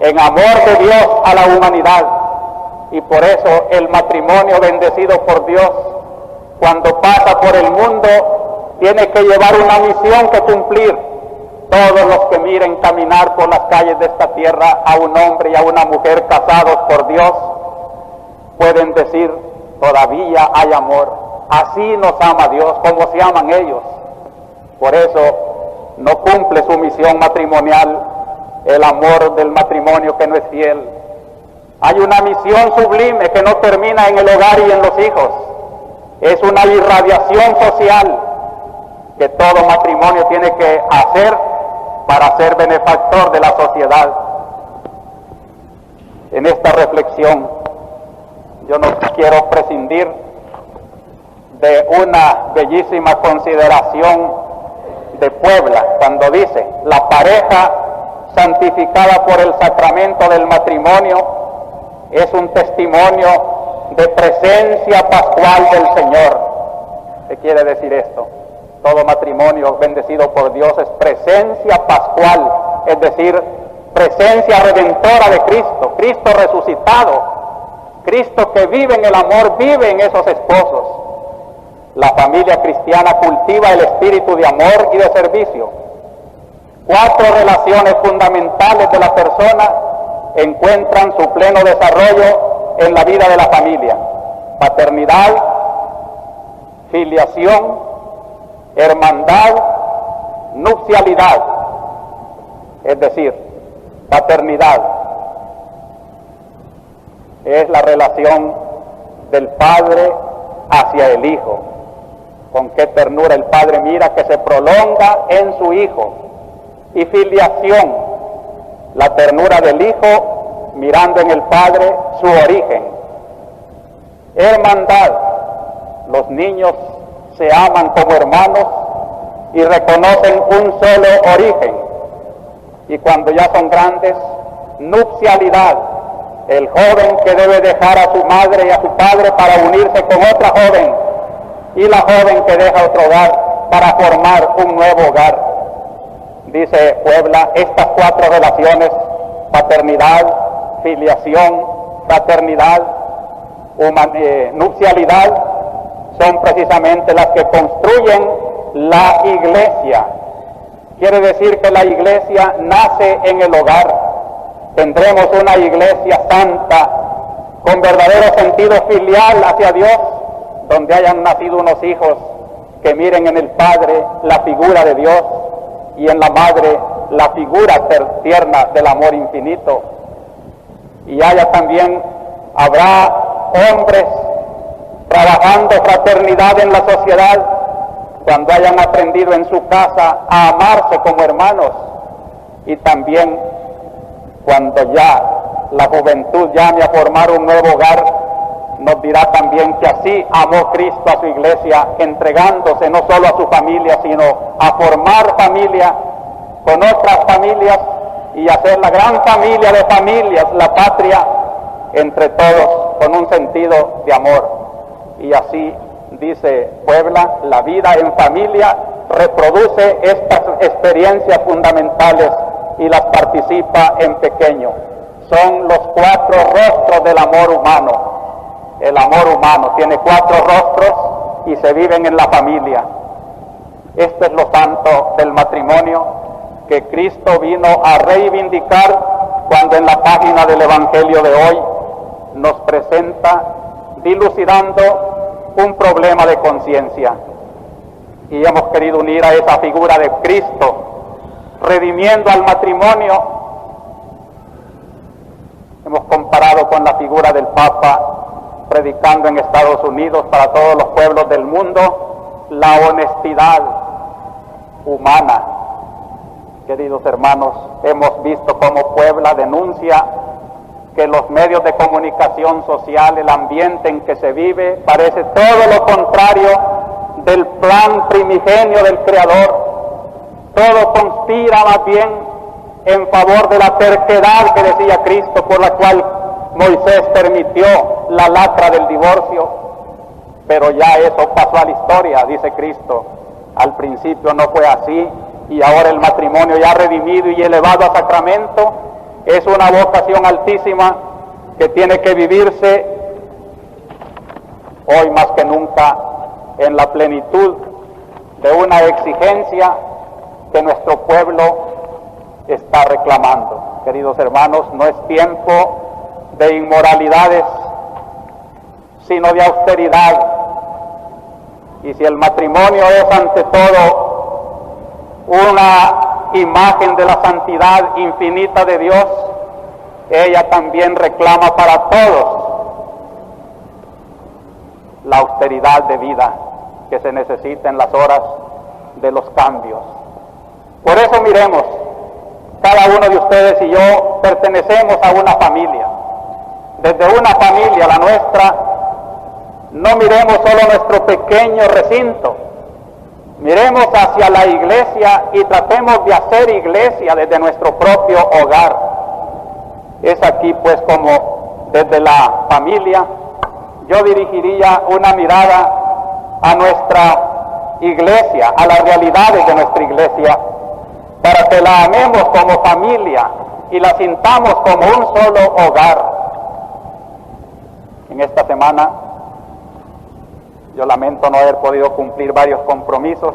en amor de Dios a la humanidad. Y por eso el matrimonio bendecido por Dios, cuando pasa por el mundo, tiene que llevar una misión que cumplir. Todos los que miren caminar por las calles de esta tierra a un hombre y a una mujer casados por Dios, pueden decir, todavía hay amor. Así nos ama Dios, como se aman ellos. Por eso no cumple su misión matrimonial el amor del matrimonio que no es fiel. Hay una misión sublime que no termina en el hogar y en los hijos. Es una irradiación social que todo matrimonio tiene que hacer para ser benefactor de la sociedad. En esta reflexión yo no quiero prescindir de una bellísima consideración de Puebla, cuando dice: la pareja santificada por el sacramento del matrimonio es un testimonio de presencia pascual del Señor. ¿Qué quiere decir esto? Todo matrimonio bendecido por Dios es presencia pascual, es decir, presencia redentora de Cristo, Cristo resucitado, Cristo que vive en el amor, vive en esos esposos. La familia cristiana cultiva el espíritu de amor y de servicio. 4 relaciones fundamentales de la persona encuentran su pleno desarrollo en la vida de la familia: paternidad, filiación, hermandad, nupcialidad. Es decir, paternidad es la relación del padre hacia el hijo. Con qué ternura el padre mira que se prolonga en su hijo. Y filiación, la ternura del hijo mirando en el padre su origen. Hermandad, los niños se aman como hermanos y reconocen un solo origen. Y cuando ya son grandes, nupcialidad, el joven que debe dejar a su madre y a su padre para unirse con otra joven, y la joven que deja otro hogar para formar un nuevo hogar. Dice Puebla, estas 4 relaciones, paternidad, filiación, fraternidad, nupcialidad, son precisamente las que construyen la iglesia. Quiere decir que la iglesia nace en el hogar. Tendremos una iglesia santa, con verdadero sentido filial hacia Dios, donde hayan nacido unos hijos que miren en el Padre la figura de Dios y en la Madre la figura tierna del amor infinito. Y habrá hombres trabajando fraternidad en la sociedad cuando hayan aprendido en su casa a amarse como hermanos, y también cuando ya la juventud llame a formar un nuevo hogar, nos dirá también que así amó Cristo a su iglesia, entregándose no solo a su familia, sino a formar familia con otras familias y hacer la gran familia de familias, la patria, entre todos, con un sentido de amor. Y así, dice Puebla, la vida en familia reproduce estas experiencias fundamentales y las participa en pequeño. Son los 4 rostros del amor humano. El amor humano tiene 4 rostros y se viven en la familia. Esto es lo santo del matrimonio que Cristo vino a reivindicar cuando en la página del Evangelio de hoy nos presenta dilucidando un problema de conciencia. Y hemos querido unir a esa figura de Cristo, redimiendo al matrimonio. Hemos comparado con la figura del Papa, predicando en Estados Unidos para todos los pueblos del mundo, la honestidad humana. Queridos hermanos, hemos visto cómo Puebla denuncia que los medios de comunicación social, el ambiente en que se vive, parece todo lo contrario del plan primigenio del Creador. Todo conspira más bien en favor de la terquedad que decía Cristo, por la cual Moisés permitió la lacra del divorcio. Pero ya eso pasó a la historia, dice Cristo. Al principio no fue así, y ahora el matrimonio ya redimido y elevado a sacramento es una vocación altísima que tiene que vivirse hoy más que nunca en la plenitud de una exigencia que nuestro pueblo está reclamando. Queridos hermanos, no es tiempo de inmoralidades, sino de austeridad. Y si el matrimonio es ante todo una imagen de la santidad infinita de Dios, ella también reclama para todos la austeridad de vida que se necesita en las horas de los cambios. Por eso miremos, cada uno de ustedes y yo pertenecemos a una familia. desde una familia, la nuestra, no miremos solo nuestro pequeño recinto, miremos hacia la iglesia y tratemos de hacer iglesia desde nuestro propio hogar. Es aquí pues como desde la familia yo dirigiría una mirada a nuestra iglesia, a las realidades de nuestra iglesia, para que la amemos como familia y la sintamos como un solo hogar. En esta semana yo lamento no haber podido cumplir varios compromisos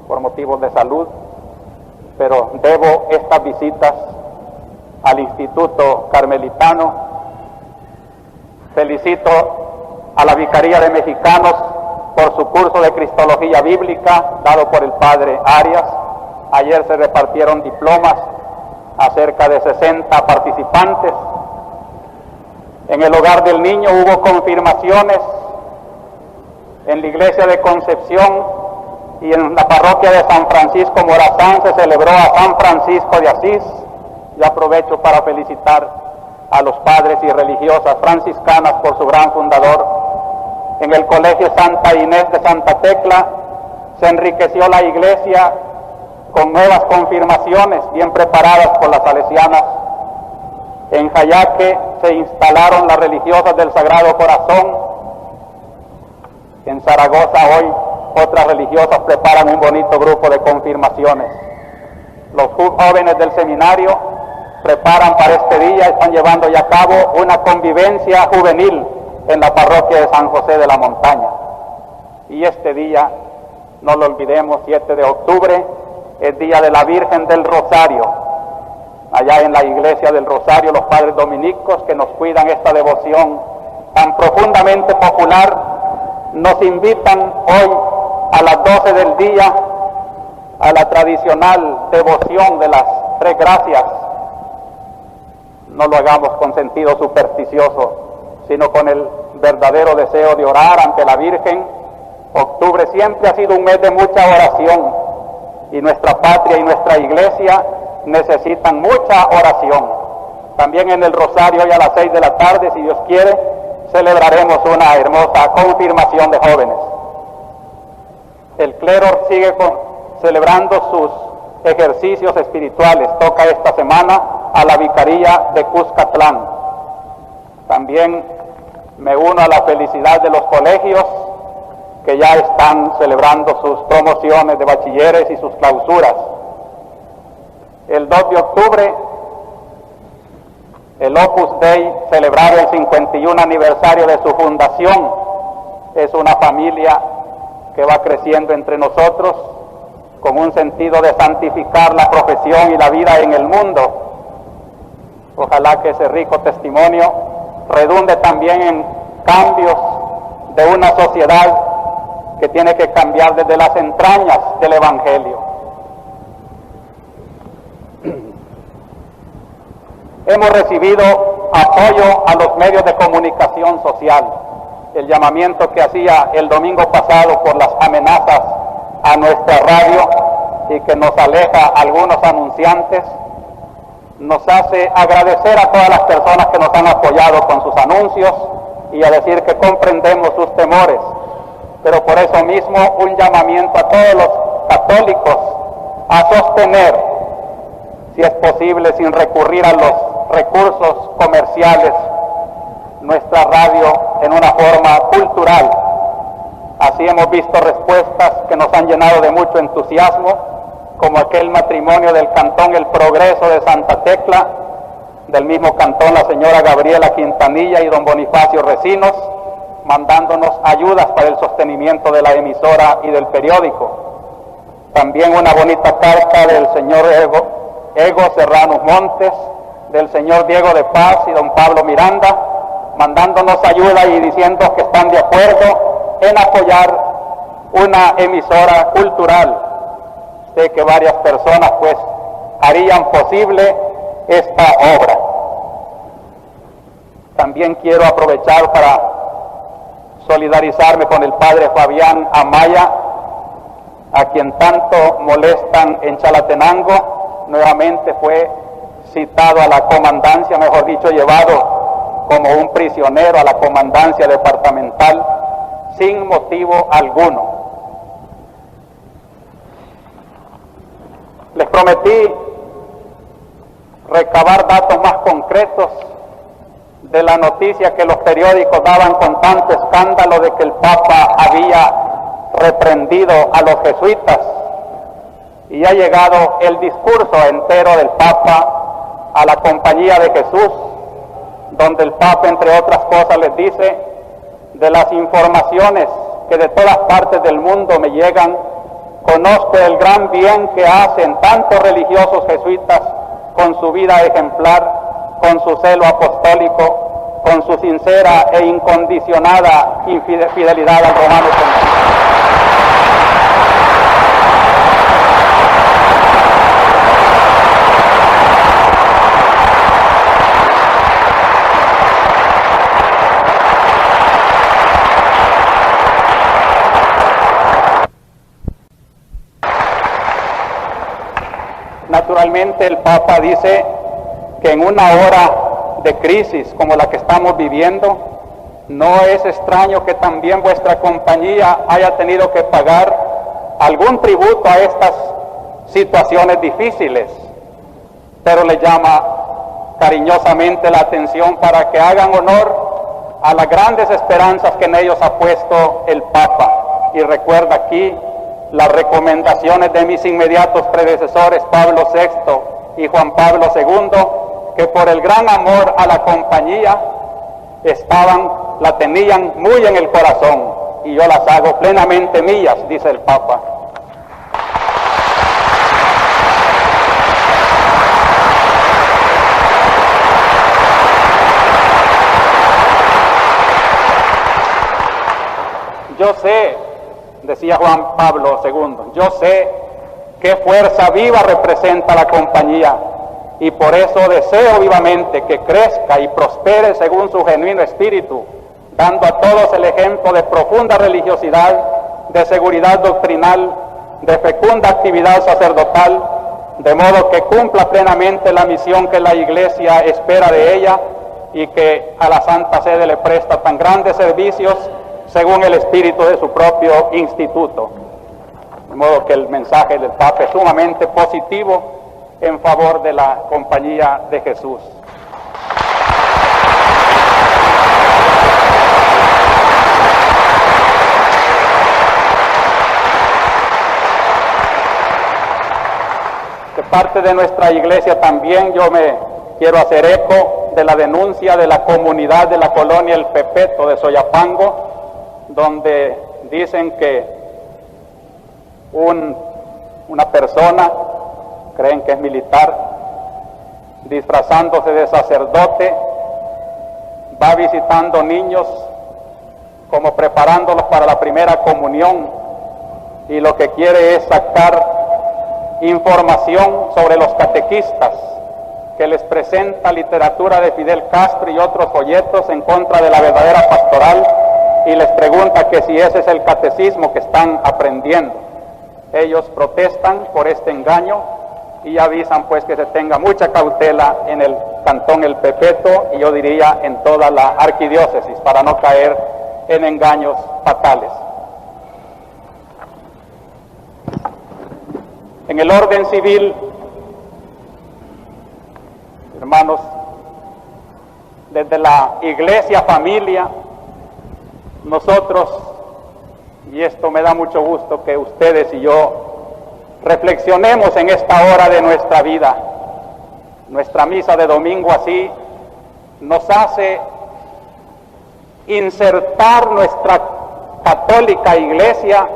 por motivos de salud, pero debo estas visitas al Instituto Carmelitano. Felicito a la Vicaría de Mexicanos por su curso de Cristología Bíblica dado por el Padre Arias. Ayer se repartieron diplomas a cerca de 60 participantes. En el Hogar del Niño hubo confirmaciones. En la Iglesia de Concepción y en la Parroquia de San Francisco Morazán se celebró a San Francisco de Asís. Y aprovecho para felicitar a los padres y religiosas franciscanas por su gran fundador. En el Colegio Santa Inés de Santa Tecla se enriqueció la iglesia con nuevas confirmaciones bien preparadas por las salesianas. En Jayaque se instalaron las religiosas del Sagrado Corazón. En Zaragoza hoy otras religiosas preparan un bonito grupo de confirmaciones. Los jóvenes del seminario preparan para este día, están llevando ya a cabo una convivencia juvenil en la parroquia de San José de la Montaña. Y este día, no lo olvidemos, 7 de octubre, es Día de la Virgen del Rosario. Allá en la iglesia del Rosario, los padres dominicos que nos cuidan esta devoción tan profundamente popular, nos invitan hoy a las 12 del día a la tradicional devoción de las 3 gracias. No lo hagamos con sentido supersticioso, sino con el verdadero deseo de orar ante la Virgen. Octubre siempre ha sido un mes de mucha oración y nuestra patria y nuestra iglesia necesitan mucha oración. También en el Rosario hoy a las 6 de la tarde, si Dios quiere, celebraremos una hermosa confirmación de jóvenes. El clero sigue celebrando sus ejercicios espirituales. Toca esta semana a la Vicaría de Cuscatlán. También me uno a la felicidad de los colegios que ya están celebrando sus promociones de bachilleres y sus clausuras. El 2 de octubre, el Opus Dei celebraba el 51 aniversario de su fundación. Es una familia que va creciendo entre nosotros con un sentido de santificar la profesión y la vida en el mundo. Ojalá que ese rico testimonio redunde también en cambios de una sociedad que tiene que cambiar desde las entrañas del Evangelio. Hemos recibido apoyo a los medios de comunicación social. El llamamiento que hacía el domingo pasado por las amenazas a nuestra radio y que nos aleja a algunos anunciantes, nos hace agradecer a todas las personas que nos han apoyado con sus anuncios y a decir que comprendemos sus temores. Pero por eso mismo un llamamiento a todos los católicos a sostener, si es posible sin recurrir a los recursos comerciales, nuestra radio en una forma cultural. Así hemos visto respuestas que nos han llenado de mucho entusiasmo, como aquel matrimonio del cantón El Progreso de Santa Tecla, del mismo cantón la señora Gabriela Quintanilla y don Bonifacio Recinos, mandándonos ayudas para el sostenimiento de la emisora y del periódico. También una bonita carta del señor Ego Serrano Montes, del señor Diego de Paz y don Pablo Miranda, mandándonos ayuda y diciendo que están de acuerdo en apoyar una emisora cultural. Sé que varias personas pues harían posible esta obra. También quiero aprovechar para solidarizarme con el padre Fabián Amaya, a quien tanto molestan en Chalatenango. Nuevamente fue citado a la comandancia, mejor dicho, llevado como un prisionero a la comandancia departamental sin motivo alguno. Les prometí recabar datos más concretos de la noticia que los periódicos daban con tanto escándalo de que el Papa había reprendido a los jesuitas, y ha llegado el discurso entero del Papa a la Compañía de Jesús, donde el Papa, entre otras cosas, les dice: de las informaciones que de todas partes del mundo me llegan, conozco el gran bien que hacen tantos religiosos jesuitas con su vida ejemplar, con su celo apostólico, con su sincera e incondicionada fidelidad al romano concilio. Naturalmente, el Papa dice que en una hora de crisis como la que estamos viviendo, no es extraño que también vuestra compañía haya tenido que pagar algún tributo a estas situaciones difíciles, pero le llama cariñosamente la atención para que hagan honor a las grandes esperanzas que en ellos ha puesto el Papa, y recuerda aquí las recomendaciones de mis inmediatos predecesores Pablo VI y Juan Pablo II, que por el gran amor a la compañía la tenían muy en el corazón, y yo las hago plenamente mías, dice el Papa. Yo sé, decía Juan Pablo II, yo sé qué fuerza viva representa la compañía, y por eso deseo vivamente que crezca y prospere según su genuino espíritu, dando a todos el ejemplo de profunda religiosidad, de seguridad doctrinal, de fecunda actividad sacerdotal, de modo que cumpla plenamente la misión que la Iglesia espera de ella, y que a la Santa Sede le presta tan grandes servicios según el espíritu de su propio instituto. De modo que el mensaje del Papa es sumamente positivo en favor de la Compañía de Jesús. De parte de nuestra Iglesia también yo me quiero hacer eco de la denuncia de la comunidad de la colonia El Pepeto de Soyapango, donde dicen que una persona, creen que es militar, disfrazándose de sacerdote, va visitando niños como preparándolos para la primera comunión, y lo que quiere es sacar información sobre los catequistas, que les presenta literatura de Fidel Castro y otros folletos en contra de la verdadera pastoral, y les pregunta que si ese es el catecismo que están aprendiendo. Ellos protestan por este engaño y avisan pues que se tenga mucha cautela en el cantón El Pepeto, y yo diría en toda la arquidiócesis, para no caer en engaños fatales. En el orden civil, hermanos, desde la Iglesia Familia, nosotros, y esto me da mucho gusto que ustedes y yo reflexionemos en esta hora de nuestra vida. Nuestra misa de domingo así nos hace insertar nuestra católica Iglesia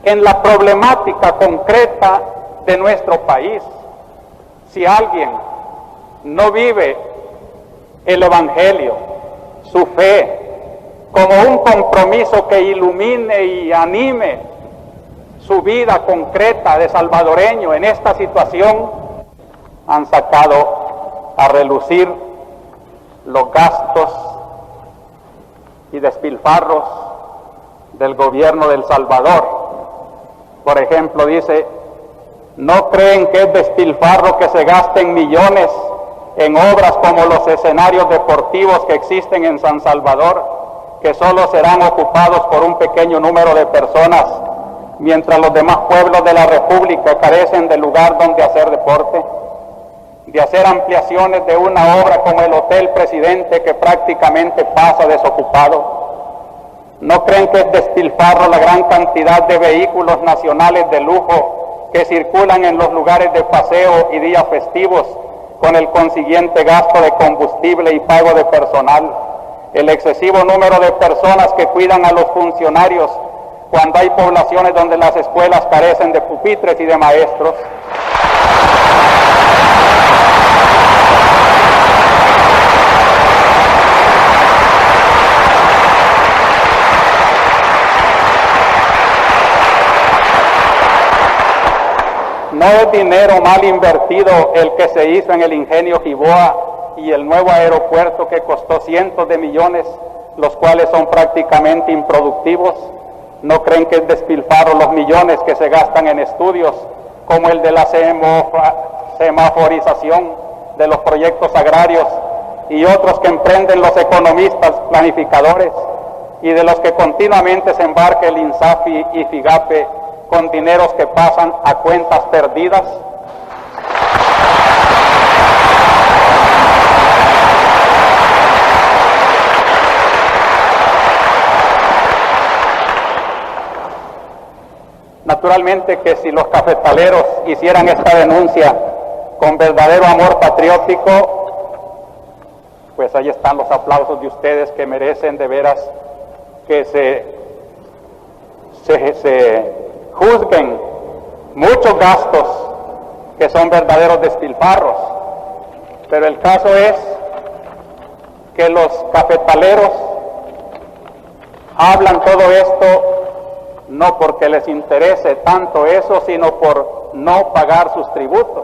en la problemática concreta de nuestro país. Si alguien no vive el Evangelio, su fe, como un compromiso que ilumine y anime su vida concreta de salvadoreño en esta situación, han sacado a relucir los gastos y despilfarros del gobierno de El Salvador. Por ejemplo, dice: ¿no creen que es despilfarro que se gasten millones en obras como los escenarios deportivos que existen en San Salvador, que solo serán ocupados por un pequeño número de personas, mientras los demás pueblos de la República carecen de lugar donde hacer deporte, de hacer ampliaciones de una obra como el Hotel Presidente, que prácticamente pasa desocupado. ¿No creen que es despilfarro la gran cantidad de vehículos nacionales de lujo que circulan en los lugares de paseo y días festivos, con el consiguiente gasto de combustible y pago de personal, el excesivo número de personas que cuidan a los funcionarios cuando hay poblaciones donde las escuelas carecen de pupitres y de maestros? No es dinero mal invertido el que se hizo en el Ingenio Jiboa y el nuevo aeropuerto que costó cientos de millones, los cuales son prácticamente improductivos. ¿No creen que es despilfarro los millones que se gastan en estudios como el de la semaforización de los proyectos agrarios y otros que emprenden los economistas planificadores, y de los que continuamente se embarca el INSAFI y FIGAPE con dineros que pasan a cuentas perdidas? Naturalmente que si los cafetaleros hicieran esta denuncia con verdadero amor patriótico, pues ahí están los aplausos de ustedes, que merecen de veras que se juzguen muchos gastos que son verdaderos despilfarros. Pero el caso es que los cafetaleros hablan todo esto no porque les interese tanto eso, sino por no pagar sus tributos.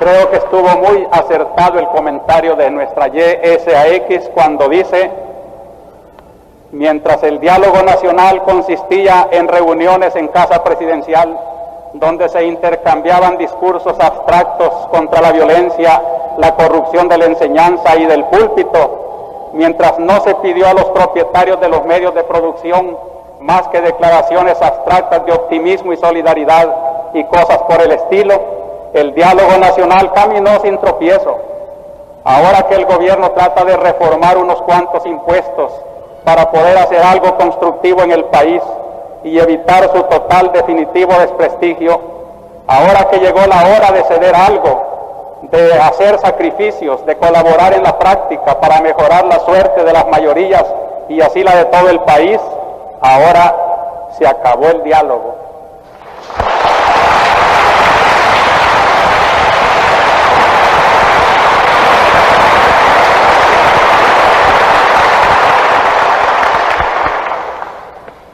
Creo que estuvo muy acertado el comentario de nuestra YSAX cuando dice: mientras el diálogo nacional consistía en reuniones en casa presidencial, donde se intercambiaban discursos abstractos contra la violencia, la corrupción de la enseñanza y del púlpito, mientras no se pidió a los propietarios de los medios de producción más que declaraciones abstractas de optimismo y solidaridad y cosas por el estilo, el diálogo nacional caminó sin tropiezo. Ahora que el gobierno trata de reformar unos cuantos impuestos para poder hacer algo constructivo en el país y evitar su total definitivo desprestigio, ahora que llegó la hora de ceder algo, de hacer sacrificios, de colaborar en la práctica para mejorar la suerte de las mayorías y así la de todo el país, ahora se acabó el diálogo.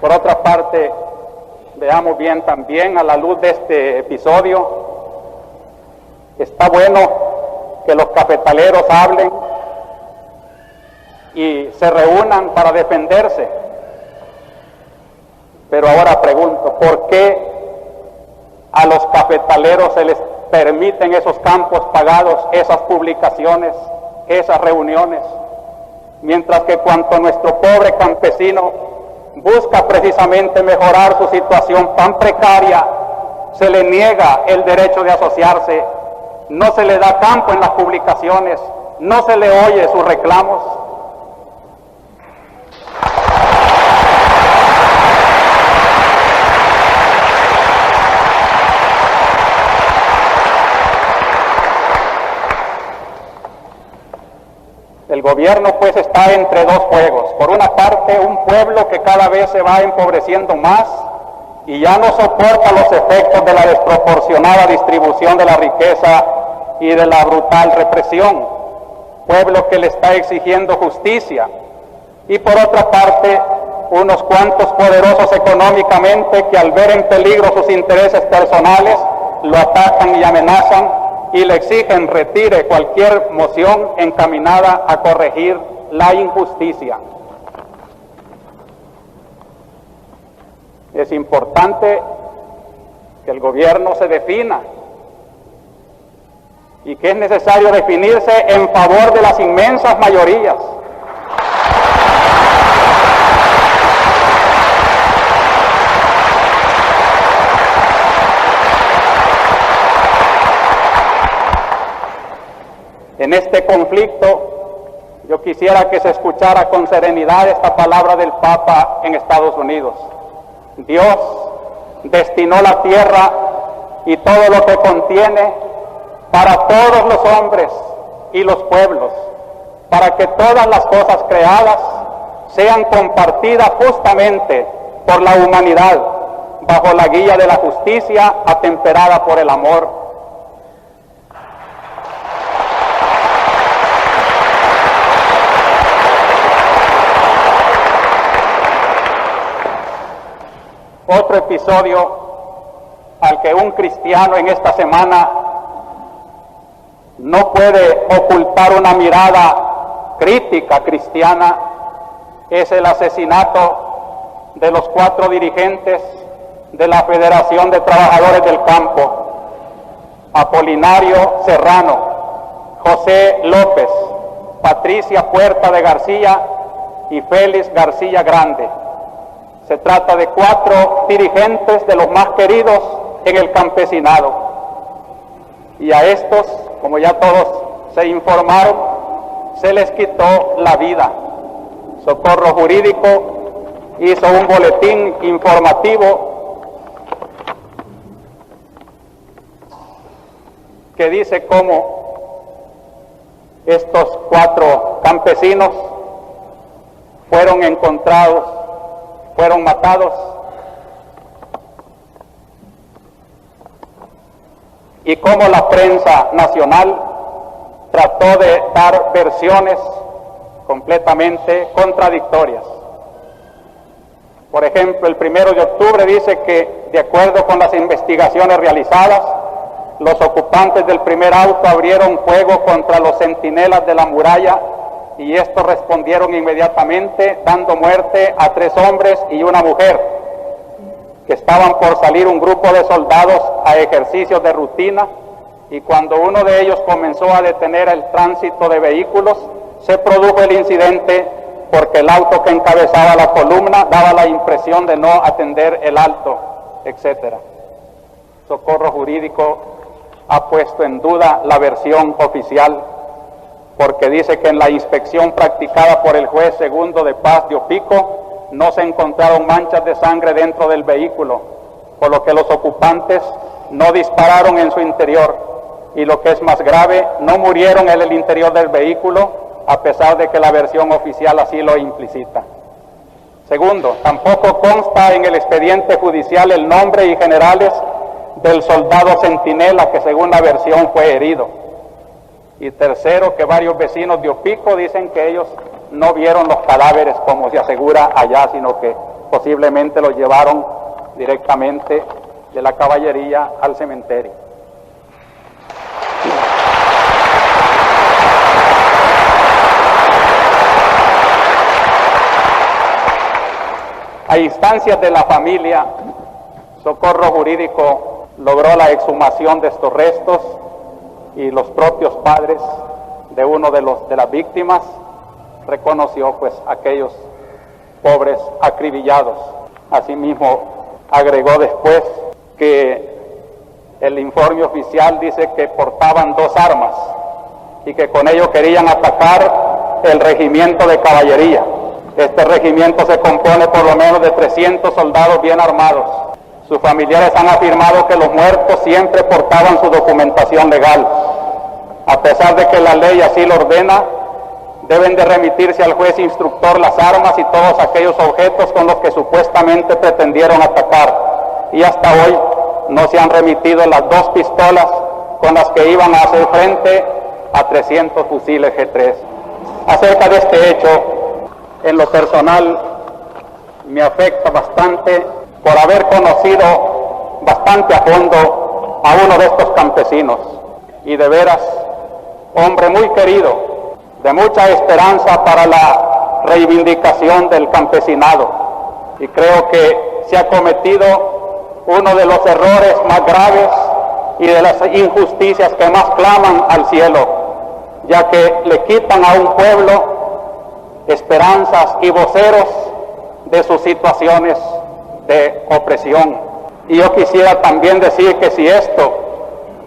Por otra parte, veamos bien también a la luz de este episodio, está bueno que los cafetaleros hablen y se reúnan para defenderse, pero ahora pregunto, ¿por qué a los cafetaleros se les permiten esos campos pagados, esas publicaciones, esas reuniones, mientras que cuanto nuestro pobre campesino busca precisamente mejorar su situación tan precaria, se le niega el derecho de asociarse, no se le da campo en las publicaciones, no se le oye sus reclamos? El gobierno pues está entre dos fuegos. Por una parte, un pueblo que cada vez se va empobreciendo más y ya no soporta los efectos de la desproporcionada distribución de la riqueza y de la brutal represión. Pueblo que le está exigiendo justicia. Y por otra parte, unos cuantos poderosos económicamente que al ver en peligro sus intereses personales, lo atacan y amenazan y le exigen retire cualquier moción encaminada a corregir la injusticia. Es importante que el gobierno se defina y que es necesario definirse en favor de las inmensas mayorías. En este conflicto, yo quisiera que se escuchara con serenidad esta palabra del Papa en Estados Unidos. Dios destinó la tierra y todo lo que contiene para todos los hombres y los pueblos, para que todas las cosas creadas sean compartidas justamente por la humanidad, bajo la guía de la justicia atemperada por el amor. Otro episodio al que un cristiano en esta semana no puede ocultar una mirada crítica cristiana es el asesinato de los 4 dirigentes de la Federación de Trabajadores del Campo: Apolinario Serrano, José López, Patricia Puerta de García y Félix García Grande. Se trata de 4 dirigentes de los más queridos en el campesinado. Y a estos, como ya todos se informaron, se les quitó la vida. Socorro Jurídico hizo un boletín informativo que dice cómo estos 4 campesinos fueron encontrados, fueron matados, y cómo la prensa nacional trató de dar versiones completamente contradictorias. Por ejemplo, el 1 de octubre dice que, de acuerdo con las investigaciones realizadas, los ocupantes del primer auto abrieron fuego contra los centinelas de la muralla y estos respondieron inmediatamente, dando muerte a 3 hombres y una mujer, que estaban por salir un grupo de soldados a ejercicios de rutina, y cuando uno de ellos comenzó a detener el tránsito de vehículos, se produjo el incidente porque el auto que encabezaba la columna daba la impresión de no atender el alto, etc. Socorro Jurídico ha puesto en duda la versión oficial, porque dice que en la inspección practicada por el juez segundo de paz de Opico no se encontraron manchas de sangre dentro del vehículo, por lo que los ocupantes no dispararon en su interior, y lo que es más grave, no murieron en el interior del vehículo, a pesar de que la versión oficial así lo implicita. Segundo, tampoco consta en el expediente judicial el nombre y generales del soldado centinela que según la versión fue herido. Y tercero, que varios vecinos de Opico dicen que ellos no vieron los cadáveres como se asegura allá, sino que posiblemente los llevaron directamente de la caballería al cementerio. A instancias de la familia, Socorro Jurídico logró la exhumación de estos restos, y los propios padres de uno de las víctimas reconoció pues aquellos pobres acribillados. Asimismo agregó después que el informe oficial dice que portaban 2 armas y que con ello querían atacar el regimiento de caballería. Este regimiento se compone por lo menos de 300 soldados bien armados. Sus familiares han afirmado que los muertos siempre portaban su documentación legal. A pesar de que la ley así lo ordena, deben de remitirse al juez instructor las armas y todos aquellos objetos con los que supuestamente pretendieron atacar. Y hasta hoy no se han remitido las 2 pistolas con las que iban a hacer frente a 300 fusiles G3. Acerca de este hecho, en lo personal, me afecta bastante por haber conocido bastante a fondo a uno de estos campesinos, y de veras, hombre muy querido, de mucha esperanza para la reivindicación del campesinado, y creo que se ha cometido uno de los errores más graves y de las injusticias que más claman al cielo, ya que le quitan a un pueblo esperanzas y voceros de sus situaciones de opresión. Y yo quisiera también decir que si esto,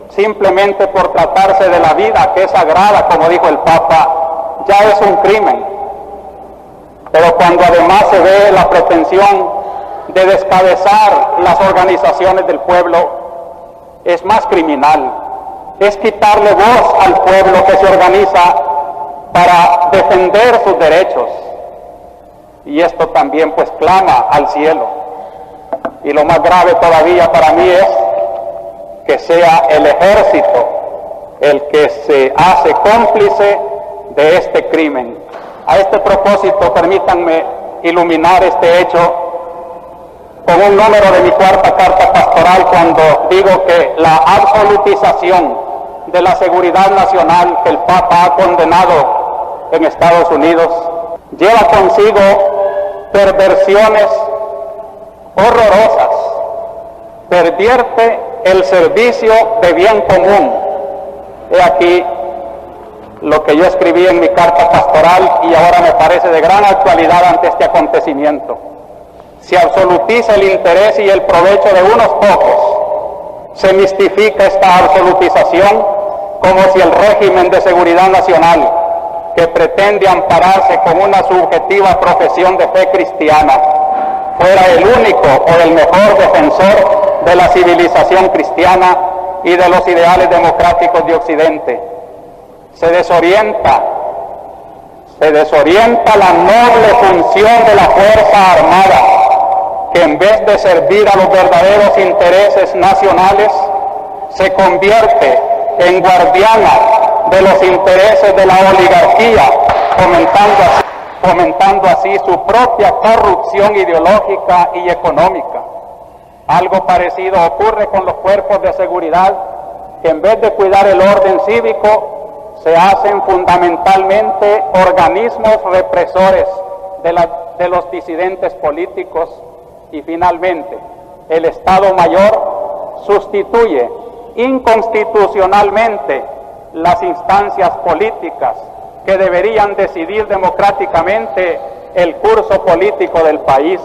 simplemente por tratarse de la vida que es sagrada, como dijo el Papa, ya es un crimen, pero cuando además se ve la pretensión de descabezar las organizaciones del pueblo, es más criminal, es quitarle voz al pueblo que se organiza para defender sus derechos. Y esto también pues clama al cielo. Y lo más grave todavía para mí es que sea el ejército el que se hace cómplice de este crimen. A este propósito, permítanme iluminar este hecho con un número de mi cuarta carta pastoral cuando digo que la absolutización de la seguridad nacional que el Papa ha condenado en Estados Unidos lleva consigo perversiones horrorosas, pervierte el servicio de bien común. He aquí lo que yo escribí en mi carta pastoral y ahora me parece de gran actualidad ante este acontecimiento. Se absolutiza el interés y el provecho de unos pocos. Se mistifica esta absolutización como si el régimen de seguridad nacional, que pretende ampararse con una subjetiva profesión de fe cristiana, fuera el único o el mejor defensor de la civilización cristiana y de los ideales democráticos de Occidente. Se desorienta la noble función de la Fuerza Armada, que en vez de servir a los verdaderos intereses nacionales, se convierte en guardiana de los intereses de la oligarquía, fomentando así su propia corrupción ideológica y económica. Algo parecido ocurre con los cuerpos de seguridad, que en vez de cuidar el orden cívico, se hacen fundamentalmente organismos represores de los disidentes políticos. Y finalmente, el Estado Mayor sustituye inconstitucionalmente las instancias políticas que deberían decidir democráticamente el curso político del país.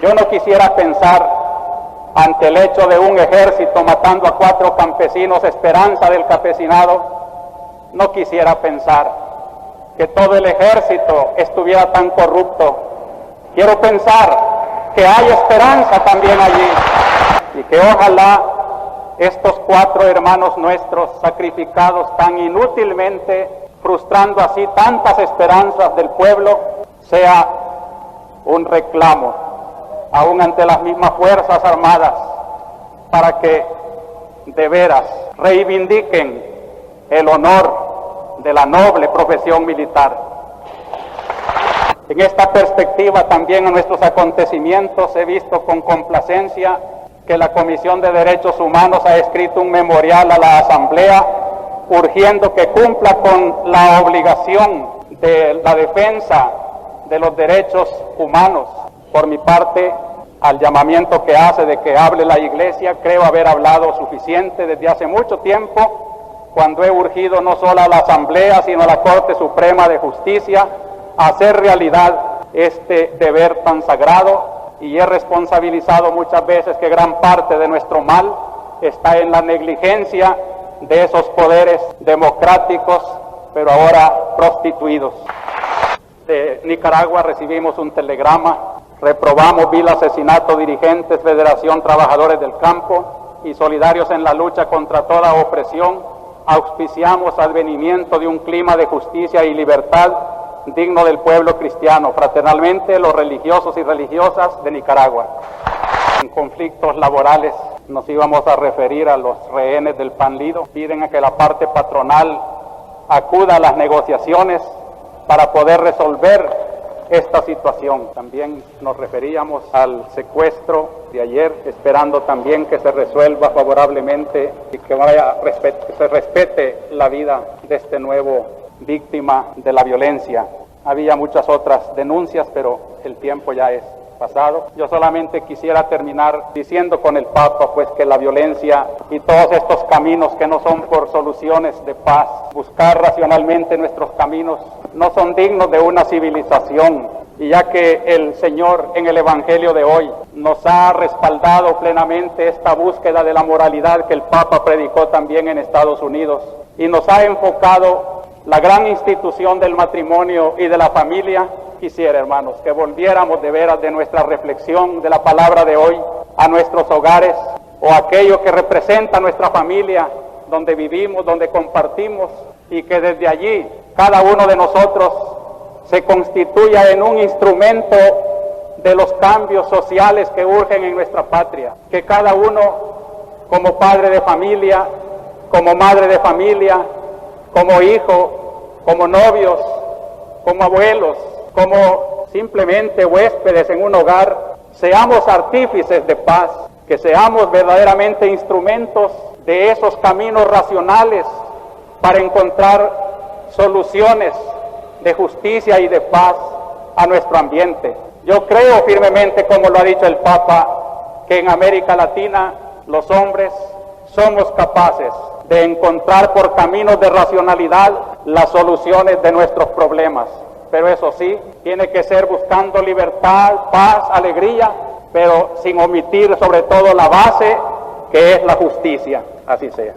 Yo no quisiera pensar, ante el hecho de un ejército matando a 4 campesinos, esperanza del campesinado, no quisiera pensar que todo el ejército estuviera tan corrupto. Quiero pensar que hay esperanza también allí y que ojalá estos 4 hermanos nuestros sacrificados tan inútilmente, frustrando así tantas esperanzas del pueblo, sea un reclamo, aún ante las mismas Fuerzas Armadas, para que de veras reivindiquen el honor de la noble profesión militar. En esta perspectiva también en nuestros acontecimientos he visto con complacencia que la Comisión de Derechos Humanos ha escrito un memorial a la Asamblea urgiendo que cumpla con la obligación de la defensa de los derechos humanos. Por mi parte, al llamamiento que hace de que hable la Iglesia, creo haber hablado suficiente desde hace mucho tiempo, cuando he urgido no solo a la Asamblea, sino a la Corte Suprema de Justicia, a hacer realidad este deber tan sagrado, y he responsabilizado muchas veces que gran parte de nuestro mal está en la negligencia de esos poderes democráticos, pero ahora prostituidos. De Nicaragua recibimos un telegrama: reprobamos vil asesinato dirigentes Federación Trabajadores del Campo y solidarios en la lucha contra toda opresión, auspiciamos advenimiento de un clima de justicia y libertad digno del pueblo cristiano. Fraternalmente, los religiosos y religiosas de Nicaragua. En conflictos laborales nos íbamos a referir a los rehenes del Pan Lido. Piden a que la parte patronal acuda a las negociaciones para poder resolver esta situación. También nos referíamos al secuestro de ayer, esperando también que se resuelva favorablemente y que se respete la vida de este nuevo víctima de la violencia. Había muchas otras denuncias, pero el tiempo ya es pasado. Yo solamente quisiera terminar diciendo con el Papa pues que la violencia y todos estos caminos que no son por soluciones de paz, buscar racionalmente nuestros caminos, no son dignos de una civilización. Y ya que el Señor en el Evangelio de hoy nos ha respaldado plenamente esta búsqueda de la moralidad que el Papa predicó también en Estados Unidos y nos ha enfocado la gran institución del matrimonio y de la familia, quisiera, hermanos, que volviéramos de veras de nuestra reflexión de la palabra de hoy a nuestros hogares o aquello que representa nuestra familia, donde vivimos, donde compartimos, y que desde allí cada uno de nosotros se constituya en un instrumento de los cambios sociales que urgen en nuestra patria. Que cada uno, como padre de familia, como madre de familia, como hijo, como novios, como abuelos, como simplemente huéspedes en un hogar, seamos artífices de paz, que seamos verdaderamente instrumentos de esos caminos racionales para encontrar soluciones de justicia y de paz a nuestro ambiente. Yo creo firmemente, como lo ha dicho el Papa, que en América Latina los hombres somos capaces de encontrar por caminos de racionalidad las soluciones de nuestros problemas. Pero eso sí, tiene que ser buscando libertad, paz, alegría, pero sin omitir sobre todo la base que es la justicia. Así sea.